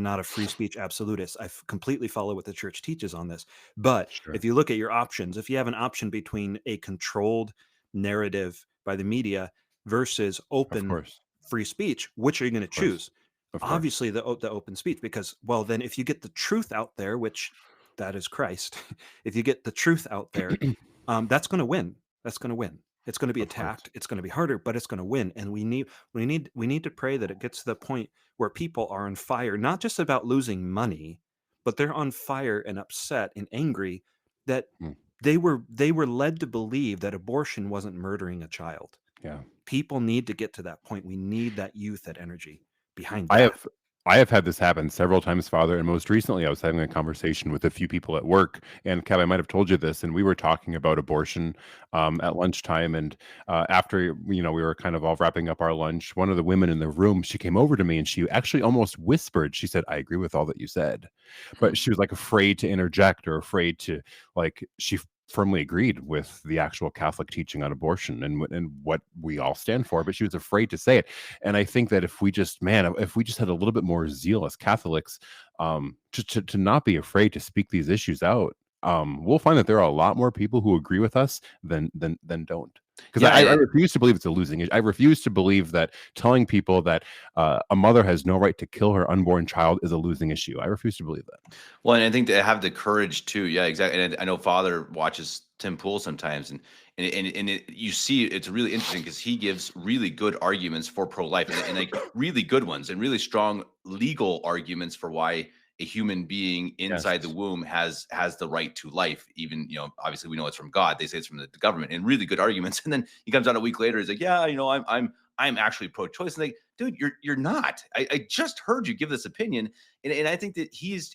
Speaker 4: not a free speech absolutist. I completely follow what the church teaches on this. But
Speaker 3: Sure.
Speaker 4: if you look at your options, if you have an option between a controlled narrative by the media versus
Speaker 3: Of
Speaker 4: open
Speaker 3: course.
Speaker 4: free speech, which are you going to
Speaker 3: Of course.
Speaker 4: choose?
Speaker 3: Of course.
Speaker 4: Obviously, the open speech, because, well, then if you get the truth out there, which that is Christ, if you get the truth out there, that's going to win. That's going to win. It's going to be
Speaker 3: Of course.
Speaker 4: attacked. It's going to be harder, but it's going to win. And we need to pray that it gets to the point where people are on fire, not just about losing money, but they're on fire and upset and angry that
Speaker 3: Hmm.
Speaker 4: they were led to believe that abortion wasn't murdering a child.
Speaker 3: Yeah.
Speaker 4: People need to get to that point. We need that youth, that energy behind
Speaker 3: I
Speaker 4: that.
Speaker 3: have had this happen several times, Father, and most recently I was having a conversation with a few people at work, and Kev, I might have told you this, and we were talking about abortion at lunchtime, and after we were kind of all wrapping up our lunch, one of the women in the room, she came over to me and she actually almost whispered. She said, "I agree with all that you said," but she was like afraid to interject or afraid to she firmly agreed with the actual Catholic teaching on abortion and what we all stand for, but she was afraid to say it. And I think that if we just had a little bit more zeal as Catholics, to not be afraid to speak these issues out, we'll find that there are a lot more people who agree with us than don't. Because
Speaker 2: Yeah,
Speaker 3: I refuse to believe it's a losing issue. I refuse to believe that telling people that a mother has no right to kill her unborn child is a losing issue. I refuse to believe that.
Speaker 2: Well, and I think they have the courage too. Yeah, exactly. And I know Father watches Tim Pool sometimes, you see it's really interesting because he gives really good arguments for pro-life and like really good ones and really strong legal arguments for why a human being inside the
Speaker 3: Yes.
Speaker 2: womb has the right to life. Even obviously we know it's from God. They say it's from the government, and really good arguments. And then he comes out a week later. He's like, yeah, I'm actually pro-choice. And like, dude, you're not. I just heard you give this opinion. And I think that he's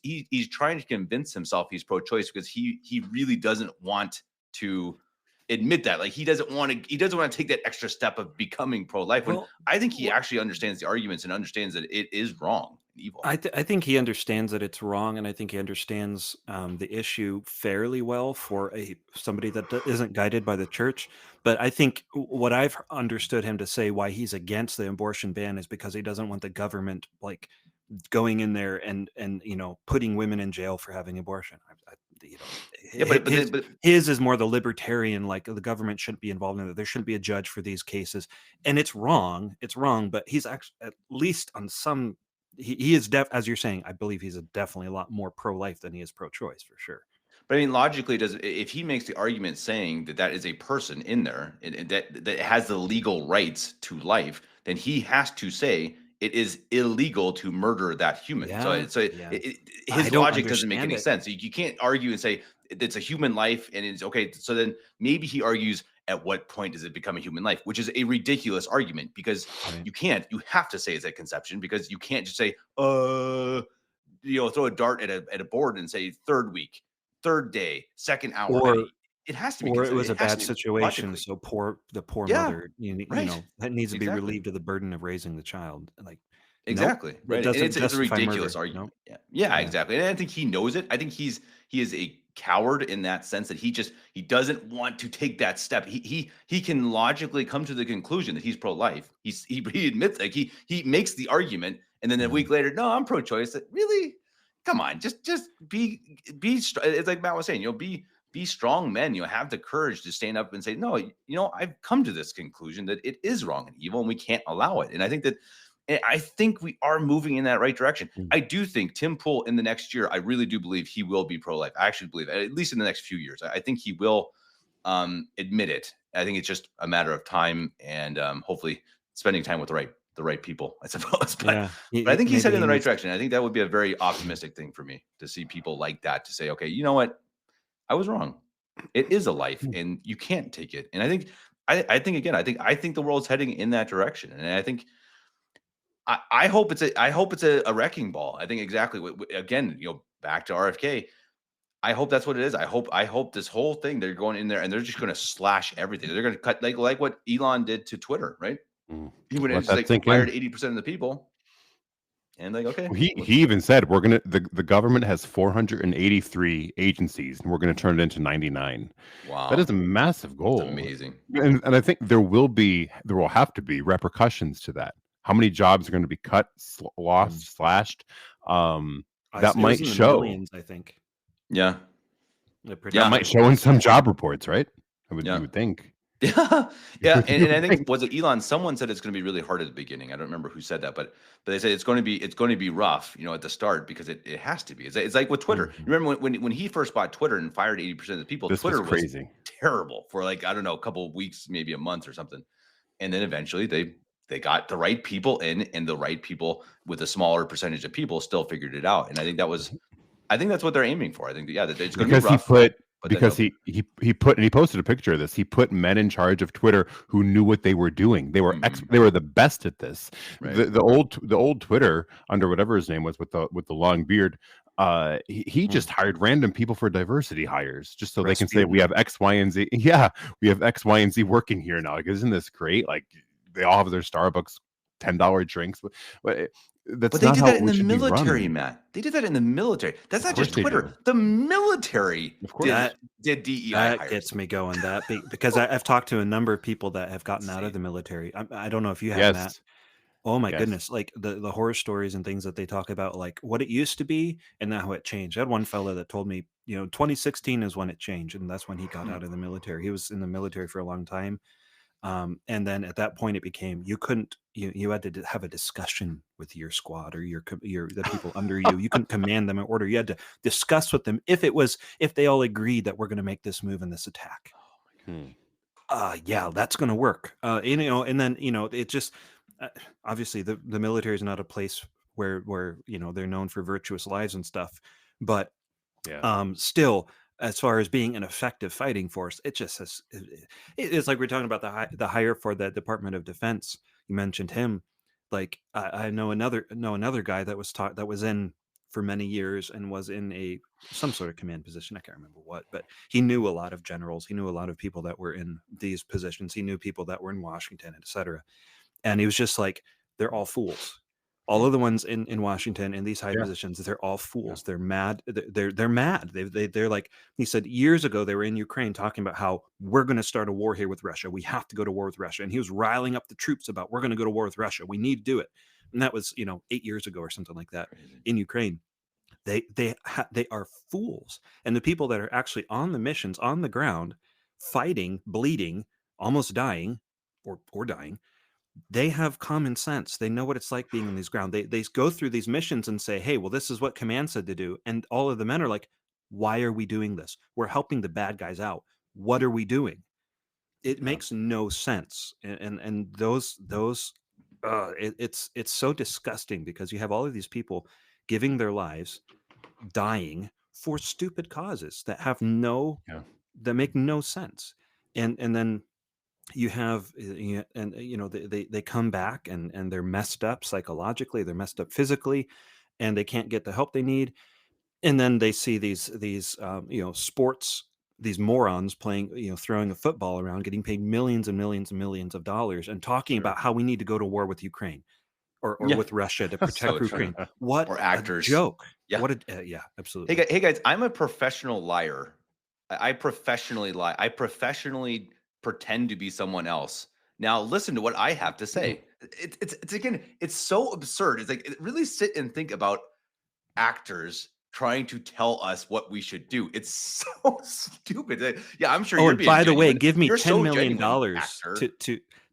Speaker 2: trying to convince himself he's pro-choice because he really doesn't want to admit that. Like he doesn't want to take that extra step of becoming pro-life. When I think he actually understands the arguments and understands that it is wrong and evil.
Speaker 4: I think he understands that it's wrong, and I think he understands the issue fairly well for somebody that isn't guided by the church. But I think what I've understood him to say why he's against the abortion ban is because he doesn't want the government going in there and putting women in jail for having abortion.
Speaker 2: Yeah, but
Speaker 4: his is more the libertarian, like the government shouldn't be involved in it. There shouldn't be a judge for these cases, and it's wrong. It's wrong, but he's actually at least on some. He is as you're saying. I believe he's definitely a lot more pro-life than he is pro-choice for sure.
Speaker 2: But I mean, logically, if he makes the argument saying that is a person in there and that has the legal rights to life, then he has to say it is illegal to murder that human.
Speaker 4: Yeah,
Speaker 2: His logic doesn't make any sense. You can't argue and say it's a human life and it's okay. So then maybe he argues at what point does it become a human life, which is a ridiculous argument because
Speaker 4: right.
Speaker 2: you have to say it's at conception because you can't just say, throw a dart at a board and say third week, third day, second hour.
Speaker 4: Or
Speaker 2: it has to be
Speaker 4: or it
Speaker 2: considered.
Speaker 4: was a bad situation,
Speaker 2: Logically.
Speaker 4: so the poor
Speaker 2: Yeah,
Speaker 4: mother,
Speaker 2: right.
Speaker 4: that needs to be
Speaker 2: Exactly.
Speaker 4: relieved of the burden of raising the child. Like, nope,
Speaker 2: Exactly.
Speaker 4: that
Speaker 2: Right. And
Speaker 4: doesn't
Speaker 2: it's a
Speaker 4: justify
Speaker 2: ridiculous
Speaker 4: murder.
Speaker 2: argument.
Speaker 4: Nope.
Speaker 2: Yeah. Yeah,
Speaker 4: Yeah.
Speaker 2: exactly. And I think he knows it. I think he is a coward in that sense that he doesn't want to take that step. He can logically come to the conclusion that he's pro-life. He admits, like, he makes the argument, and then a week later, no, I'm pro-choice. That really, come on, just be. It's like Matt was saying, be strong men. Have the courage to stand up and say, no, I've come to this conclusion that it is wrong and evil, and we can't allow it. And I think we are moving in that right direction. I do think Tim Pool in the next year, I really do believe he will be pro-life. I actually believe, at least in the next few years, I think he will admit it. I think it's just a matter of time and hopefully spending time with the right people, I suppose. But I think he's heading in the right direction. I think that would be a very optimistic thing for me to see people like that, to say, okay, you know what? I was wrong. It is a life and you can't take it. And I think the world's heading in that direction. And I think, I hope it's a wrecking ball. I think exactly again, back to RFK. I hope that's what it is. I hope this whole thing, they're going in there and they're just going to slash everything. They're going to cut like what Elon did to Twitter, right? He went in and fired 80% of the people. And like, okay.
Speaker 3: Well, he even said the government has 483 agencies and we're going to turn it into 99.
Speaker 2: Wow.
Speaker 3: That is a massive goal.
Speaker 2: That's amazing.
Speaker 3: And I think there will have to be repercussions to that. How many jobs are going to be cut, lost, slashed? That might show.
Speaker 4: Millions, I think.
Speaker 2: Yeah.
Speaker 3: That might show in some job reports, right? You would think.
Speaker 2: Yeah. And I think, was it Elon? Someone said it's going to be really hard at the beginning. I don't remember who said that, but they said it's going to be rough, at the start, because it has to be. It's like with Twitter. Remember when he first bought Twitter and fired 80% of the people? Twitter was crazy, terrible for like, I don't know, a couple of weeks, maybe a month or something, and then eventually they got the right people in, and the right people with a smaller percentage of people still figured it out. And I think that's what they're aiming for. I think that it's going to be rough.
Speaker 3: He posted a picture of this. He put men in charge of Twitter who knew what they were doing. They were they were the best at this. Right. The old Twitter, under whatever his name was, with the long beard, he just hired random people for diversity hires, just so they can say we have X, Y, and Z. Yeah, we have X, Y, and Z working here now. Like, isn't this great? Like, they all have their Starbucks $10 drinks. But they did
Speaker 2: that in the military, Matt. They did that in the military. That's not just Twitter. The military did DEI
Speaker 4: that
Speaker 2: hires.
Speaker 4: Gets me going, that because I've talked to a number of people that have gotten out of the military. I don't know if you have, Matt. Oh my goodness. Like the horror stories and things that they talk about, like what it used to be and now how it changed. I had one fellow that told me, 2016 is when it changed, and that's when he got out of the military. He was in the military for a long time. And then at that point it became, you had to have a discussion with your squad or the people under you. You couldn't command them in order. You had to discuss with them if they all agreed that we're going to make this move and this attack. Yeah, that's going to work. And then, it just, obviously the military is not a place where they're known for virtuous lives and stuff, but still, as far as being an effective fighting force, it just has. It's like we're talking about the hire for the Department of Defense. You mentioned him. Like I know another guy that was in for many years and was in some sort of command position. I can't remember what, but he knew a lot of generals. He knew a lot of people that were in these positions. He knew people that were in Washington, etc. And he was just like, they're all fools. All of the ones in Washington in these high positions, they're all fools. They're mad. They're mad. They're like, he said years ago, they were in Ukraine talking about how we're going to start a war here with Russia. We have to go to war with Russia. And he was riling up the troops about, we're going to go to war with Russia. We need to do it. And that was, 8 years ago or something like that. Crazy. In Ukraine. They are fools. And the people that are actually on the missions, on the ground, fighting, bleeding, almost dying or dying, they have common sense. They know what it's like being on these ground. They go through these missions and say, hey, well, this is what command said to do. And all of the men are like, why are we doing this? We're helping the bad guys out. What are we doing? It makes no sense. And those it's so disgusting, because you have all of these people giving their lives, dying for stupid causes that have that make no sense. And then you have, they come back and they're messed up psychologically, they're messed up physically, and they can't get the help they need. And then they see these sports, these morons playing, throwing a football around, getting paid millions and millions and millions of dollars, and talking about how we need to go to war with Ukraine or with Russia to protect Ukraine. What
Speaker 2: or actors.
Speaker 4: A joke.
Speaker 2: Yeah.
Speaker 4: Yeah, absolutely.
Speaker 2: Hey guys, I'm a professional liar. I professionally lie. I professionally pretend to be someone else. Now listen to what I have to say. It's again, it's so absurd. It's like really sit and think about actors trying to tell us what we should do. It's so stupid. Yeah, I'm sure
Speaker 4: Oh,
Speaker 2: you're
Speaker 4: and
Speaker 2: being
Speaker 4: by the way,
Speaker 2: genuine.
Speaker 4: give me
Speaker 2: You're
Speaker 4: $10
Speaker 2: so
Speaker 4: million
Speaker 2: genuine, actor.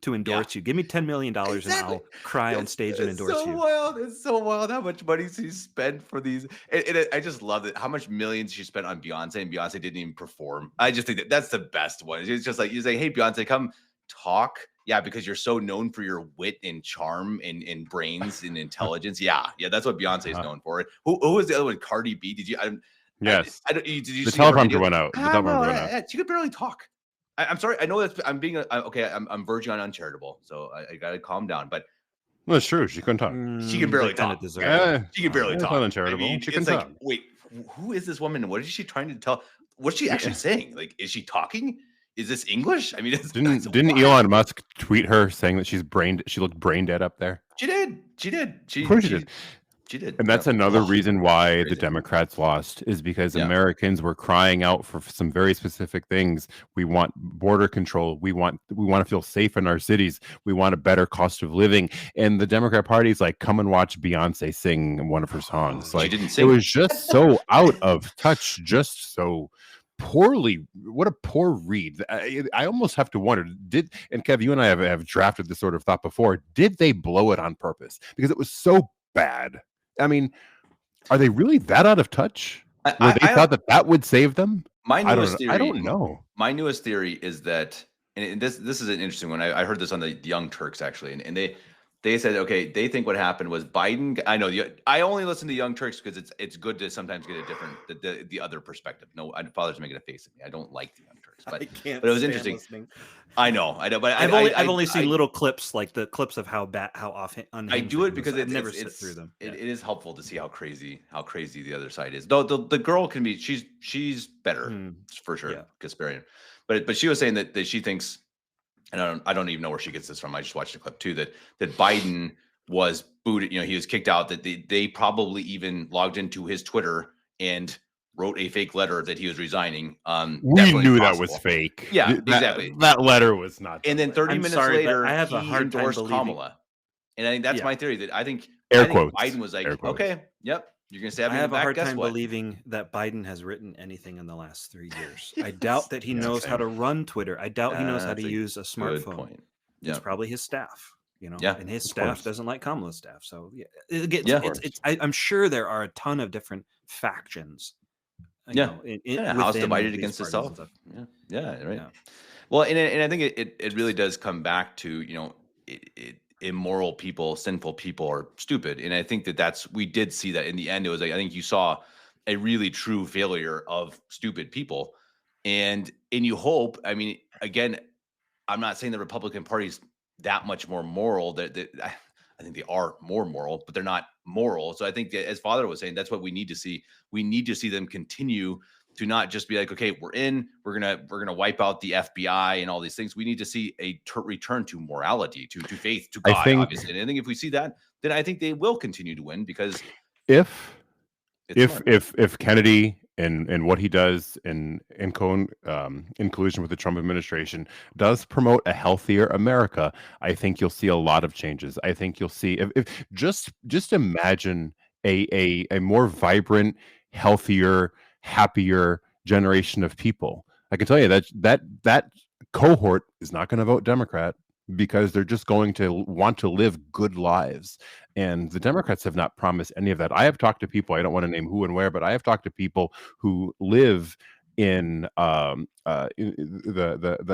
Speaker 4: to endorse you. Give me $10 million and I'll cry on stage and endorse
Speaker 2: so
Speaker 4: you.
Speaker 2: wild. It's so wild how much money she spent for these. I just love it. How much millions she spent on Beyonce, and Beyonce didn't even perform. I just think that's the best one. It's just like you say, hey, Beyonce, come talk. Yeah, because you're so known for your wit and charm and brains and intelligence. Yeah, that's what Beyonce is known for. Who was the other one? Cardi B. Did you?
Speaker 3: Yes.
Speaker 2: Did you
Speaker 3: The
Speaker 2: see her
Speaker 3: teleprompter
Speaker 2: video?
Speaker 3: went out. The teleprompter went out.
Speaker 2: She could barely talk. I'm sorry. I know that's I'm being okay. I'm verging on uncharitable, so I gotta calm down. But
Speaker 3: Well, it's true. She couldn't talk.
Speaker 2: she can barely
Speaker 4: They kinda
Speaker 2: talk.
Speaker 4: deserve
Speaker 3: Yeah,
Speaker 2: She can barely
Speaker 3: it's
Speaker 2: talk.
Speaker 3: not
Speaker 2: I
Speaker 3: uncharitable.
Speaker 2: mean,
Speaker 3: She
Speaker 2: it's
Speaker 3: can
Speaker 2: like,
Speaker 3: talk.
Speaker 2: wait, who is this woman? What is she trying to tell? What's she actually saying? Like, is she talking? Is this English? I mean,
Speaker 3: Didn't
Speaker 2: wild.
Speaker 3: Elon Musk tweet her saying that she looked brain dead up there?
Speaker 2: She did.
Speaker 3: Of course she did.
Speaker 2: She did.
Speaker 3: And that's
Speaker 2: Yeah.
Speaker 3: another
Speaker 2: Oh,
Speaker 3: reason why the
Speaker 2: crazy.
Speaker 3: Democrats lost, is because
Speaker 2: Yeah.
Speaker 3: Americans were crying out for some very specific things. We want border control. We want to feel safe in our cities. We want a better cost of living. And the Democrat Party is like, come and watch Beyonce sing one of her songs. Like,
Speaker 2: She didn't
Speaker 3: it
Speaker 2: sing.
Speaker 3: was just so out of touch, just so poorly. What a poor read. I almost have to wonder, and Kev, you and I have drafted this sort of thought before, did they blow it on purpose? Because it was so bad. I mean, are they really that out of touch? Where they thought that would save them?
Speaker 2: My newest
Speaker 3: I
Speaker 2: theory.
Speaker 3: don't know.
Speaker 2: My newest theory is that, and this is an interesting one. I heard this on the Young Turks actually, and they said, okay, they think what happened was Biden. I know I only listen to Young Turks because it's good to sometimes get a different the other perspective. No, father's making a face at me. I don't like the Young Turks, but it was interesting.
Speaker 4: Listening.
Speaker 2: I know, but
Speaker 4: I've only seen little clips, like the clips of how often
Speaker 2: I do it because
Speaker 4: I've never sit through them.
Speaker 2: It is helpful to see how crazy the other side is. Though the girl can be, she's better for sure, Kasparian. But she was saying that she thinks, and I don't even know where she gets this from. I just watched a clip too, that Biden was booted. He was kicked out. That they probably even logged into his Twitter and wrote a fake letter that he was resigning.
Speaker 3: We knew that was fake.
Speaker 2: Yeah, exactly.
Speaker 3: That letter was not.
Speaker 2: And then 30 minutes later,
Speaker 4: I have a hard time
Speaker 2: endorsed
Speaker 4: believing
Speaker 2: Kamala. And I think that's my theory. That I think Biden was like, okay, yep, you're gonna stab me in the back.
Speaker 4: I have a hard time believing that Biden has written anything in the last 3 years. I doubt that he knows how to run Twitter. I doubt he knows how to use a smartphone. It's probably his staff. And his staff doesn't like Kamala's staff. So I'm sure there are a ton of different factions.
Speaker 2: House divided against itself. Yeah, right. Well, and I think it really does come back to immoral people, sinful people are stupid, and I think we did see that in the end. It was like I think you saw a really true failure of stupid people, and you hope. I mean, again, I'm not saying the Republican Party's that much more moral. That I think they are more moral, but they're not moral. So I think that, as Father was saying, that's what we need to see. We need to see them continue to not just be like, okay, we're gonna wipe out the FBI and all these things. We need to see a return to morality, to faith, to God, obviously. And I think if we see that, then I think they will continue to win, because
Speaker 3: if Kennedy and what he does in collusion with the Trump administration does promote a healthier America, I think you'll see a lot of changes. I think you'll see if just imagine a more vibrant, healthier, happier generation of people. I can tell you that cohort is not going to vote Democrat, because they're just going to want to live good lives. And the Democrats have not promised any of that. I have talked to people, I don't want to name who and where, but I have talked to people who live in the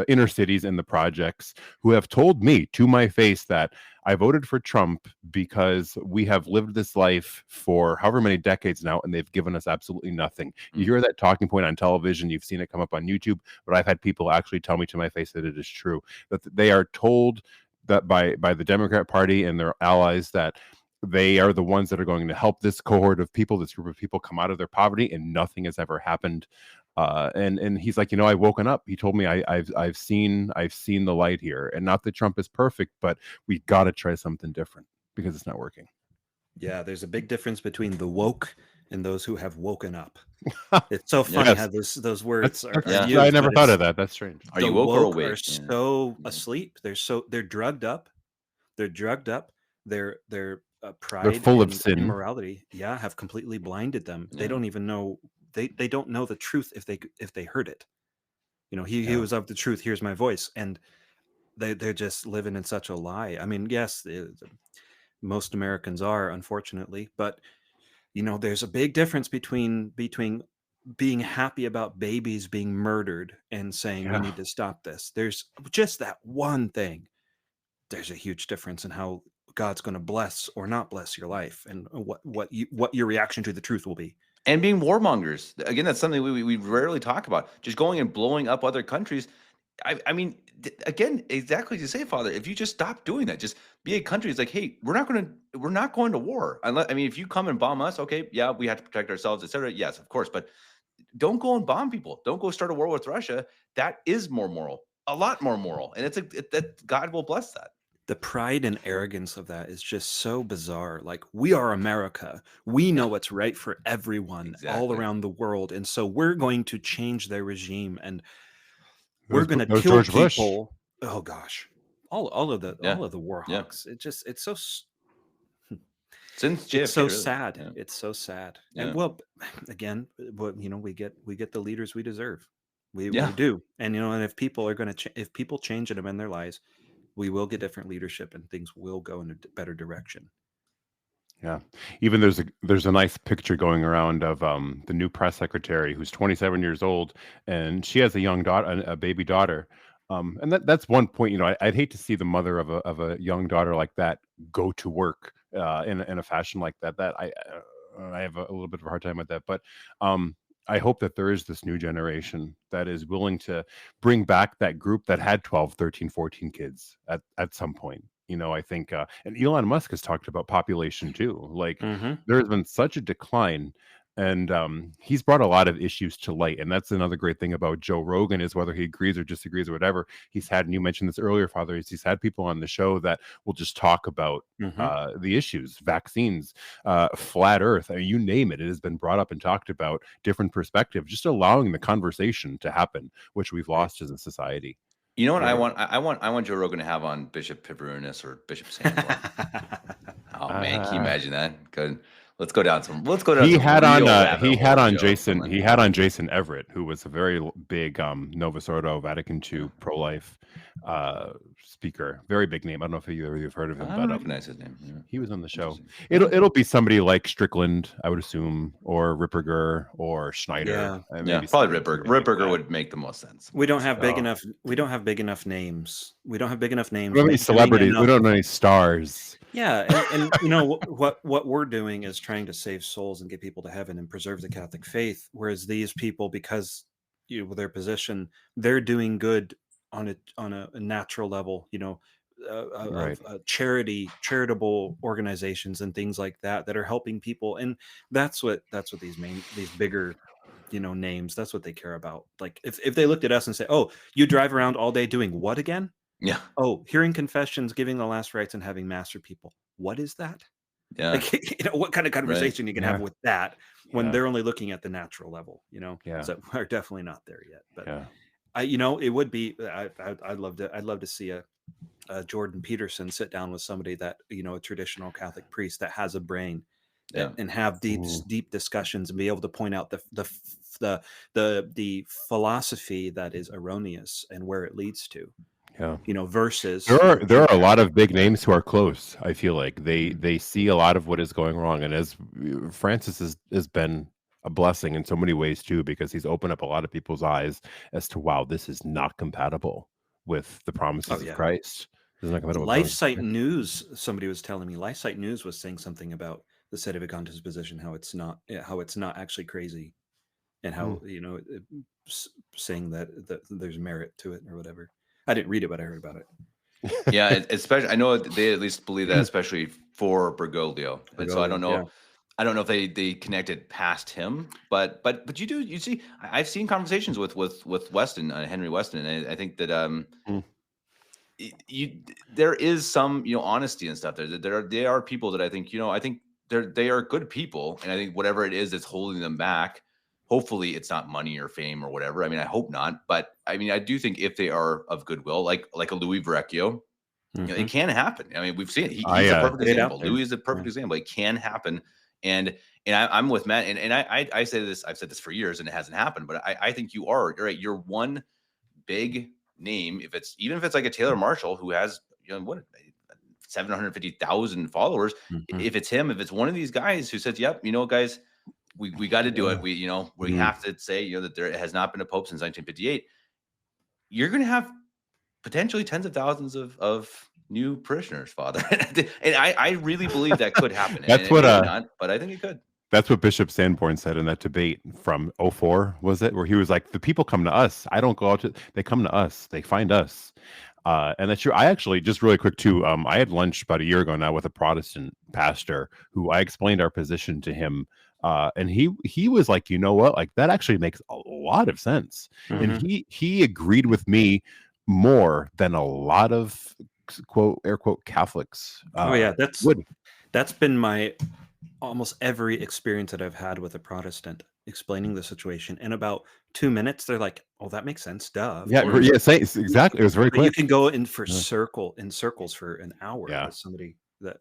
Speaker 3: inner cities and the projects, who have told me to my face that I voted for Trump because we have lived this life for however many decades now, and they've given us absolutely nothing. You hear that talking point on television, you've seen it come up on YouTube, but I've had people actually tell me to my face that it is true, that they are told that by the Democrat Party and their allies that they are the ones that are going to help this cohort of people, this group of people, come out of their poverty, and nothing has ever happened. And he's like, I've woken up. He told me I've seen the light here, and not that Trump is perfect, but we got to try something different because it's not working.
Speaker 4: Yeah, there's a big difference between the woke and those who have woken up. It's so funny
Speaker 3: Yes.
Speaker 4: how those words are
Speaker 2: Yeah.
Speaker 3: I
Speaker 4: used,
Speaker 3: never
Speaker 4: but
Speaker 3: thought
Speaker 4: it's
Speaker 3: of that. That's strange.
Speaker 2: Are
Speaker 4: the
Speaker 2: you woke or
Speaker 4: woke are
Speaker 2: awake? Yeah.
Speaker 4: so
Speaker 2: Yeah.
Speaker 4: asleep. They're drugged up. They're drugged up. Their
Speaker 3: They're
Speaker 4: pride
Speaker 3: full of
Speaker 4: and
Speaker 3: sin.
Speaker 4: immorality, have completely blinded them. They
Speaker 2: Yeah.
Speaker 4: don't even know. They don't know the truth if they heard it. He
Speaker 3: Yeah.
Speaker 4: was of the truth. Here's my voice, and they're just living in such a lie. I mean, yes, most Americans are, unfortunately, but there's a big difference between being happy about babies being murdered and saying we
Speaker 3: Yeah.
Speaker 4: need to stop this. There's just that one thing. There's a huge difference in how God's going to bless or not bless your life, and what your reaction to the truth will be.
Speaker 2: And being warmongers. Again, that's something we rarely talk about. Just going and blowing up other countries. I mean, again, exactly as you say, Father. If you just stop doing that, just be a country. It's like, hey, we're not going to war. Unless, I mean, if you come and bomb us, okay, yeah, we have to protect ourselves, etc. Yes, of course, but don't go and bomb people. Don't go start a war with Russia. That is more moral, a lot more moral, and that God will bless that.
Speaker 4: The pride and arrogance of that is just so bizarre. Like, we are America. We know what's right for everyone all
Speaker 2: Exactly.
Speaker 4: around the world, and so we're going to change their regime, and we're going to
Speaker 3: That was
Speaker 4: kill
Speaker 3: George Bush.
Speaker 4: people. Oh gosh, all of the
Speaker 2: Yeah.
Speaker 4: war
Speaker 2: Yeah.
Speaker 4: hawks. It's so
Speaker 2: Since
Speaker 4: it's
Speaker 2: JFK,
Speaker 4: so
Speaker 2: really.
Speaker 4: sad.
Speaker 2: Yeah.
Speaker 4: It's so sad.
Speaker 2: Yeah.
Speaker 4: And well, again, but we get the leaders we deserve. We
Speaker 2: Yeah.
Speaker 4: do. And and if people are going to if people change and amend their lives, we will get different leadership and things will go in a better direction.
Speaker 3: Yeah. Even there's a nice picture going around of the new press secretary who's 27 years old, and she has a young daughter, a baby daughter. And that's one point. I'd hate to see the mother of a young daughter like that go to work in a fashion like that. That I have a little bit of a hard time with that, but I hope that there is this new generation that is willing to bring back that group that had 12, 13, 14 kids at some point. I think, and Elon Musk has talked about population too. Like, there has been such a decline, and he's brought a lot of issues to light. And that's another great thing about Joe Rogan, is whether he agrees or disagrees or whatever, he's had, and you mentioned this earlier, Father, he's had people on the show that will just talk about the issues, vaccines, flat Earth, I mean, you name it. It has been brought up and talked about, different perspectives, just allowing the conversation to happen, which we've lost as a society.
Speaker 2: You know what I want? I want Joe Rogan to have on Bishop Pivarunis or Bishop Sanborn. Oh man, can you imagine that? Good. Let's go down some.
Speaker 3: He had on
Speaker 2: Jason.
Speaker 3: He had on Jason Everett, who was a very big Novus Ordo Vatican II pro-life speaker. Very big name. I don't know if either of you have heard of him,
Speaker 2: I
Speaker 3: but
Speaker 2: don't recognize his name. Yeah.
Speaker 3: he was on the show. It'll be somebody like Strickland, I would assume, or Ripperger or Schneider.
Speaker 2: Yeah, probably Ripperger would make the most sense.
Speaker 4: We don't have big enough. We don't have big enough names. We don't have big enough names.
Speaker 3: We don't have any celebrities. We don't have any stars.
Speaker 4: Yeah, and what we're doing is trying to save souls and get people to heaven and preserve the Catholic faith. Whereas these people, because with their position, they're doing good on a natural level.
Speaker 3: Right.
Speaker 4: Charitable organizations and things like that are helping people, and that's what these bigger names, that's what they care about. Like, if they looked at us and say, oh, you drive around all day doing what again?
Speaker 2: Yeah.
Speaker 4: Oh, hearing confessions, giving the last rites, and having mass for people. What is that?
Speaker 2: Yeah.
Speaker 4: Like, what kind of conversation you can have with that when they're only looking at the natural level,
Speaker 3: Yeah.
Speaker 4: So we're definitely not there yet. But
Speaker 3: yeah.
Speaker 4: it would be, I'd love to see a Jordan Peterson sit down with somebody that, a traditional Catholic priest that has a brain, and have deep discussions and be able to point out the philosophy that is erroneous and where it leads to.
Speaker 3: Yeah.
Speaker 4: Versus
Speaker 3: there are a lot of big names who are close. I feel like they see a lot of what is going wrong, and as Francis has been a blessing in so many ways too, because he's opened up a lot of people's eyes as to, wow, this is not compatible with the promises of Christ. This is not compatible.
Speaker 4: LifeSite News, somebody was telling me, LifeSite News was saying something about the Sedevacantis position, how it's not actually crazy, and how saying that there's merit to it or whatever. I didn't read it, but I heard about it.
Speaker 2: Yeah, especially I know they at least believe that, especially for Bergoglio. And so I don't know. Yeah. I don't know if they connected past him, but you see, I've seen conversations with Weston, Henry Weston, and I think that there is some honesty and stuff there. There are people that I think they are good people, and I think whatever it is that's holding them back, hopefully it's not money or fame or whatever. I mean, I hope not, but I mean, I do think if they are of goodwill, like a Louis Verrecchio, it can happen. I mean, we've seen it. He's a perfect example. Louis is a perfect example. It can happen, and I'm with Matt, and I say this. I've said this for years, and it hasn't happened. But I think you're right. You're one big name. Even if it's like a Taylor Marshall who has 750,000 followers. If it's him, if it's one of these guys who says, "Yep, guys, we got to do it. We have to say that there has not been a pope since 1958." You're going to have potentially tens of thousands of new parishioners, Father. And I really believe that could happen.
Speaker 3: That's
Speaker 2: what not, but I think it could.
Speaker 3: That's what Bishop Sanborn said in that debate from 2004, was it? Where he was like, the people come to us. I don't go out they come to us. They find us. And that's true. I actually, just really quick too, I had lunch about a year ago now with a Protestant pastor who I explained our position to him. And he was like, you know what? Like, that actually makes a lot of sense. And he agreed with me more than a lot of quote, air quote, Catholics.
Speaker 4: That's been my almost every experience that I've had with a Protestant explaining the situation. In about 2 minutes, they're like, "Oh, that makes sense, duh."
Speaker 3: Exactly. It was very quick.
Speaker 4: You can go in circles for an hour with somebody that.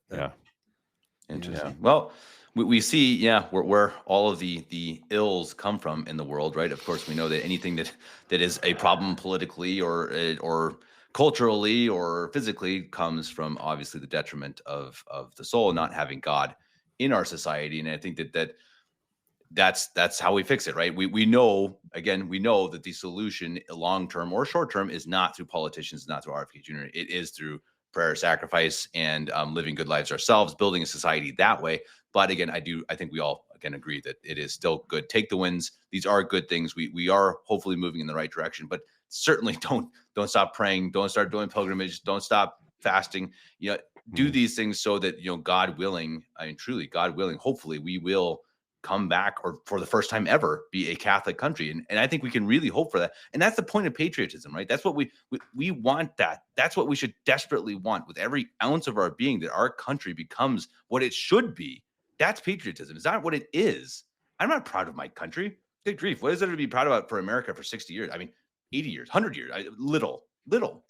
Speaker 2: Interesting. Well, we see, where all of the ills come from in the world, right? Of course, we know that anything that is a problem politically or culturally or physically comes from obviously the detriment of the soul, not having God in our society. And I think that's how we fix it, right? We know that the solution, long term or short term, is not through politicians, not through RFK Jr. It is through prayer, sacrifice, and living good lives ourselves, building a society that way. But again, I think we all again agree that it is still good. Take the wins. These are good things. We are hopefully moving in the right direction, but certainly don't stop praying. Don't start doing pilgrimage. Don't stop fasting. Do these things so that, God willing, I mean, truly God willing, hopefully we will come back, or for the first time ever, be a Catholic country. And I think we can really hope for that. And that's the point of patriotism, right? That's what we want. That's what we should desperately want with every ounce of our being, that our country becomes what it should be. That's patriotism. It's not what it is. I'm not proud of my country. Good grief. What is there to be proud about for America for 60 years? I mean, 80 years, 100 years, little.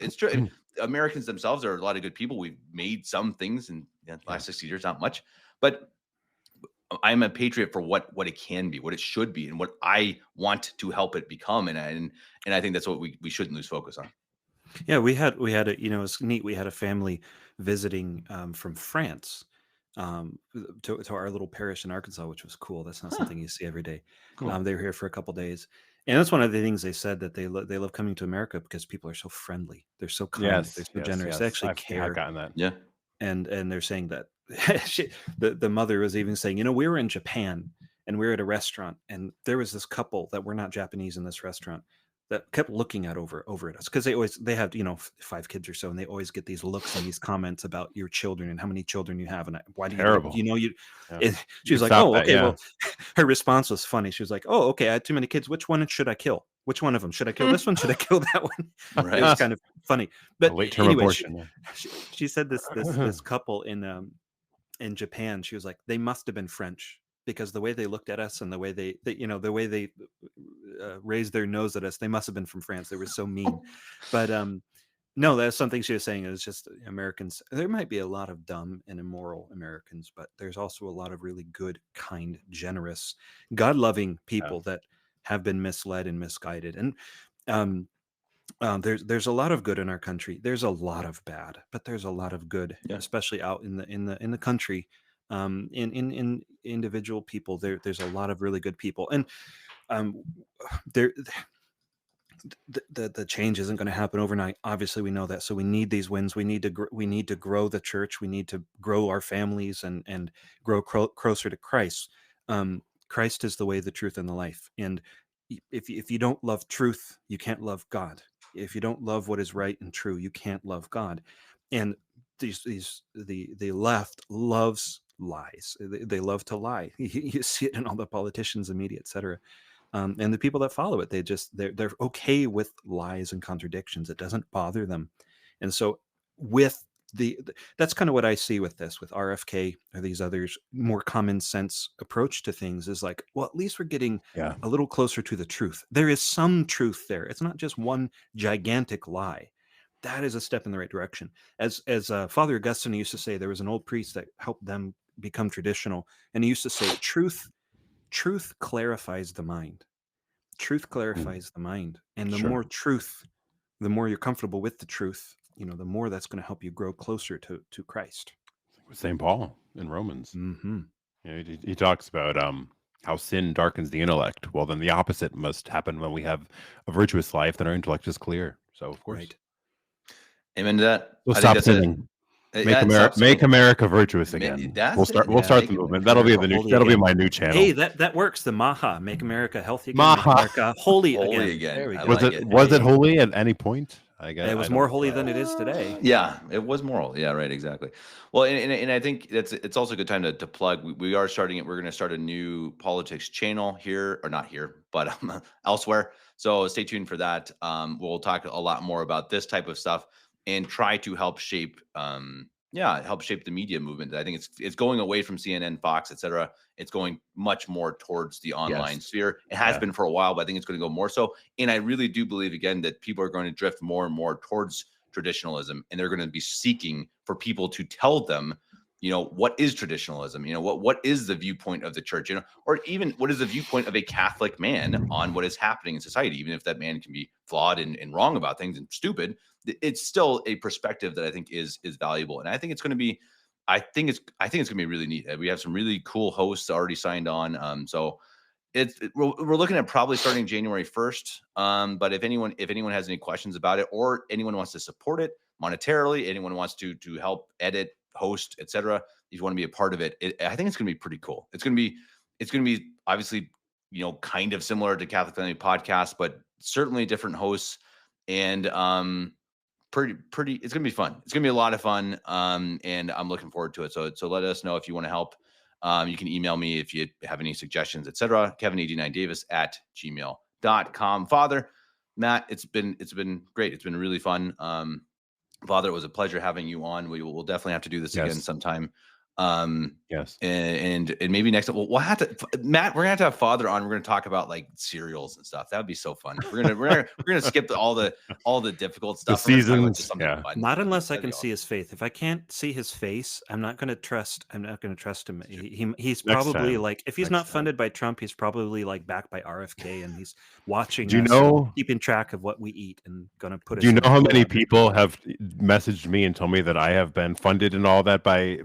Speaker 2: It's true. Americans themselves are a lot of good people. We've made some things in the last 60 years, not much, but I'm a patriot for what it can be, what it should be, and what I want to help it become. And I think that's what we shouldn't lose focus on.
Speaker 4: Yeah, we had a, it's neat. We had a family visiting from France to our little parish in Arkansas, which was cool. That's not something you see every day. Cool. They were here for a couple days, and that's one of the things they said, that they love coming to America because people are so friendly. They're so kind. They're so generous. They actually care.
Speaker 3: I've gotten that.
Speaker 2: Yeah.
Speaker 4: And they're saying that the mother was even saying, we were in Japan and we were at a restaurant, and there was this couple that were not Japanese in this restaurant that kept looking over at us, because they have 5 kids or so, and they always get these looks and these comments about your children and how many children you have, and why do you she was like, oh, okay. Well, her response was funny. She was like, oh, okay, I had too many kids. Which one should I kill? Which one of them should I kill? This one? Should I kill that one? Right. It was kind of funny. But anyway, abortion. She said this couple in Japan, she was like, they must have been French, because the way they looked at us and the way they raised their nose at us, they must have been from France. They were so mean. But no, that's something she was saying. Is just Americans. There might be a lot of dumb and immoral Americans, but there's also a lot of really good, kind, generous, God-loving people that have been misled and misguided. And there's a lot of good in our country. There's a lot of bad, but there's a lot of good, especially out in the country. In individual people, there's a lot of really good people, and the change isn't going to happen overnight. Obviously, we know that. So we need these wins. We need to grow the church. We need to grow our families and grow closer to Christ. Christ is the way, the truth, and the life. And if you don't love truth, you can't love God. If you don't love what is right and true, you can't love God. And the left loves lies. They love to lie. You see it in all the politicians, the media, etc. And the people that follow it, they're okay with lies and contradictions. It doesn't bother them. And so with that's kind of what I see with this, with RFK or these others, more common sense approach to things is like, well, at least we're getting a little closer to the truth. There is some truth there. It's not just one gigantic lie. That is a step in the right direction. As Father Augustine used to say, there was an old priest that helped them become traditional, and he used to say, truth clarifies the mind. Truth clarifies the mind, and the more truth, the more you're comfortable with the truth, the more that's going to help you grow closer to Christ.
Speaker 3: St. Paul in Romans.
Speaker 4: Mm-hmm.
Speaker 3: He talks about how sin darkens the intellect. Well, then the opposite must happen when we have a virtuous life, then our intellect is clear. So, of course.
Speaker 4: Right.
Speaker 2: Amen to that.
Speaker 3: We'll stop sinning. Make America virtuous again. We'll start the movement. That'll be my new channel.
Speaker 4: Hey, that works. The Maha, make America healthy again. Make America holy again. There we go.
Speaker 3: Was it holy at any point? I guess
Speaker 4: it was more holy than it is today.
Speaker 2: Yeah, it was moral. Yeah, right, exactly. Well, and I think it's also a good time to plug. We are starting it. We're going to start a new politics channel here, or not here, but elsewhere. So stay tuned for that. We'll talk a lot more about this type of stuff and try to help shape the media movement. I think it's going away from CNN, Fox, etc. It's going much more towards the online sphere. It has been for a while, but I think it's going to go more so. And I really do believe, again, that people are going to drift more and more towards traditionalism, and they're going to be seeking for people to tell them, what is traditionalism? What is the viewpoint of the church? Or even what is the viewpoint of a Catholic man on what is happening in society? Even if that man can be flawed and wrong about things and stupid, it's still a perspective that I think is valuable. And I think it's going to be, I think it's going to be really neat. We have some really cool hosts already signed on. So we're looking at probably starting January 1st. But if anyone has any questions about it, or anyone wants to support it monetarily, anyone wants to help edit, host, etc., if you want to be a part of it, I think it's going to be pretty cool. It's going to be obviously, kind of similar to Catholic Family Podcast, but certainly different hosts, and pretty it's going to be fun. It's going to be a lot of fun. And I'm looking forward to it. So let us know if you want to help. You can email me if you have any suggestions, etc. Kevin89Davis@gmail.com. Father, Matt, it's been great. It's been really fun. Father, it was a pleasure having you on. We'll definitely have to do this again sometime.
Speaker 3: Yes.
Speaker 2: And maybe next time we'll have to, Matt, we're gonna have to have Father on. We're gonna talk about like cereals and stuff. That would be so fun. We're gonna skip all the difficult stuff.
Speaker 3: The seasons.
Speaker 4: Not unless I can see his face. If I can't see his face, I'm not gonna trust him. He's probably like, if he's not funded by Trump, he's probably like backed by RFK, and he's watching us, keeping track of what we eat, and gonna put us.
Speaker 3: Do you know how many people have messaged me and told me that I have been funded and all that by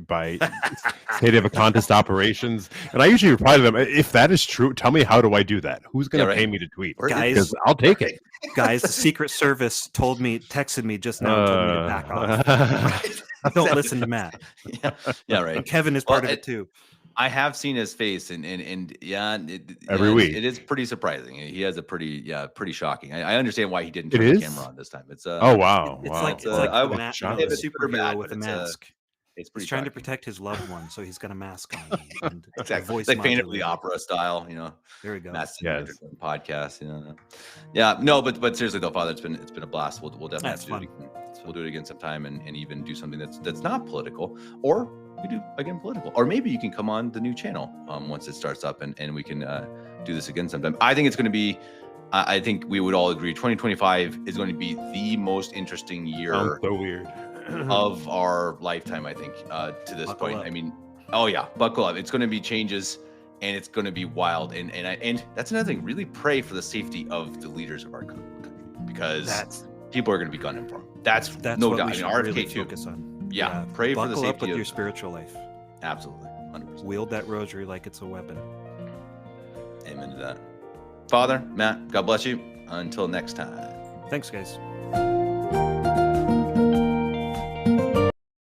Speaker 3: state of a contest operations? And I usually reply to them, if that is true, tell me, how do I do that? Who's going to pay me to tweet?
Speaker 4: Guys,
Speaker 3: because I'll take it.
Speaker 4: Guys, the Secret Service texted me just now, told me to back off. Don't listen to Matt.
Speaker 2: Yeah, right.
Speaker 4: And Kevin is part of it too.
Speaker 2: I have seen his face, and
Speaker 3: every week
Speaker 2: it is pretty surprising. He has a pretty shocking. I understand why he didn't turn the camera on this time. It's
Speaker 3: oh wow,
Speaker 4: it's like the superhero with a mask. He's trying to protect his loved one, so he's got a mask on. And
Speaker 2: exactly. It's like Phantom of the Opera style,
Speaker 4: There we go.
Speaker 2: Podcast, Yeah, no, but seriously though, Father, it's been a blast. We'll definitely have to do it again. We'll do it again sometime, and even do something that's not political, or we do again political, or maybe you can come on the new channel once it starts up, and we can do this again sometime. I think it's going to be. I think we would all agree 2025 is going to be the most interesting year.
Speaker 3: So weird.
Speaker 2: Of our lifetime, I think, to this point. Up. I mean, buckle up. It's going to be changes, and it's going to be wild. And that's another thing. Really pray for the safety of the leaders of our country, because people are going to be gunning for them. That's no doubt. RFK
Speaker 4: really
Speaker 2: too.
Speaker 4: Focus on.
Speaker 2: Yeah, pray for the safety.
Speaker 4: Buckle up with your spiritual life.
Speaker 2: Absolutely, 100%.
Speaker 4: Wield that rosary like it's a weapon.
Speaker 2: Amen to that. Father, Matt, God bless you. Until next time.
Speaker 4: Thanks, guys.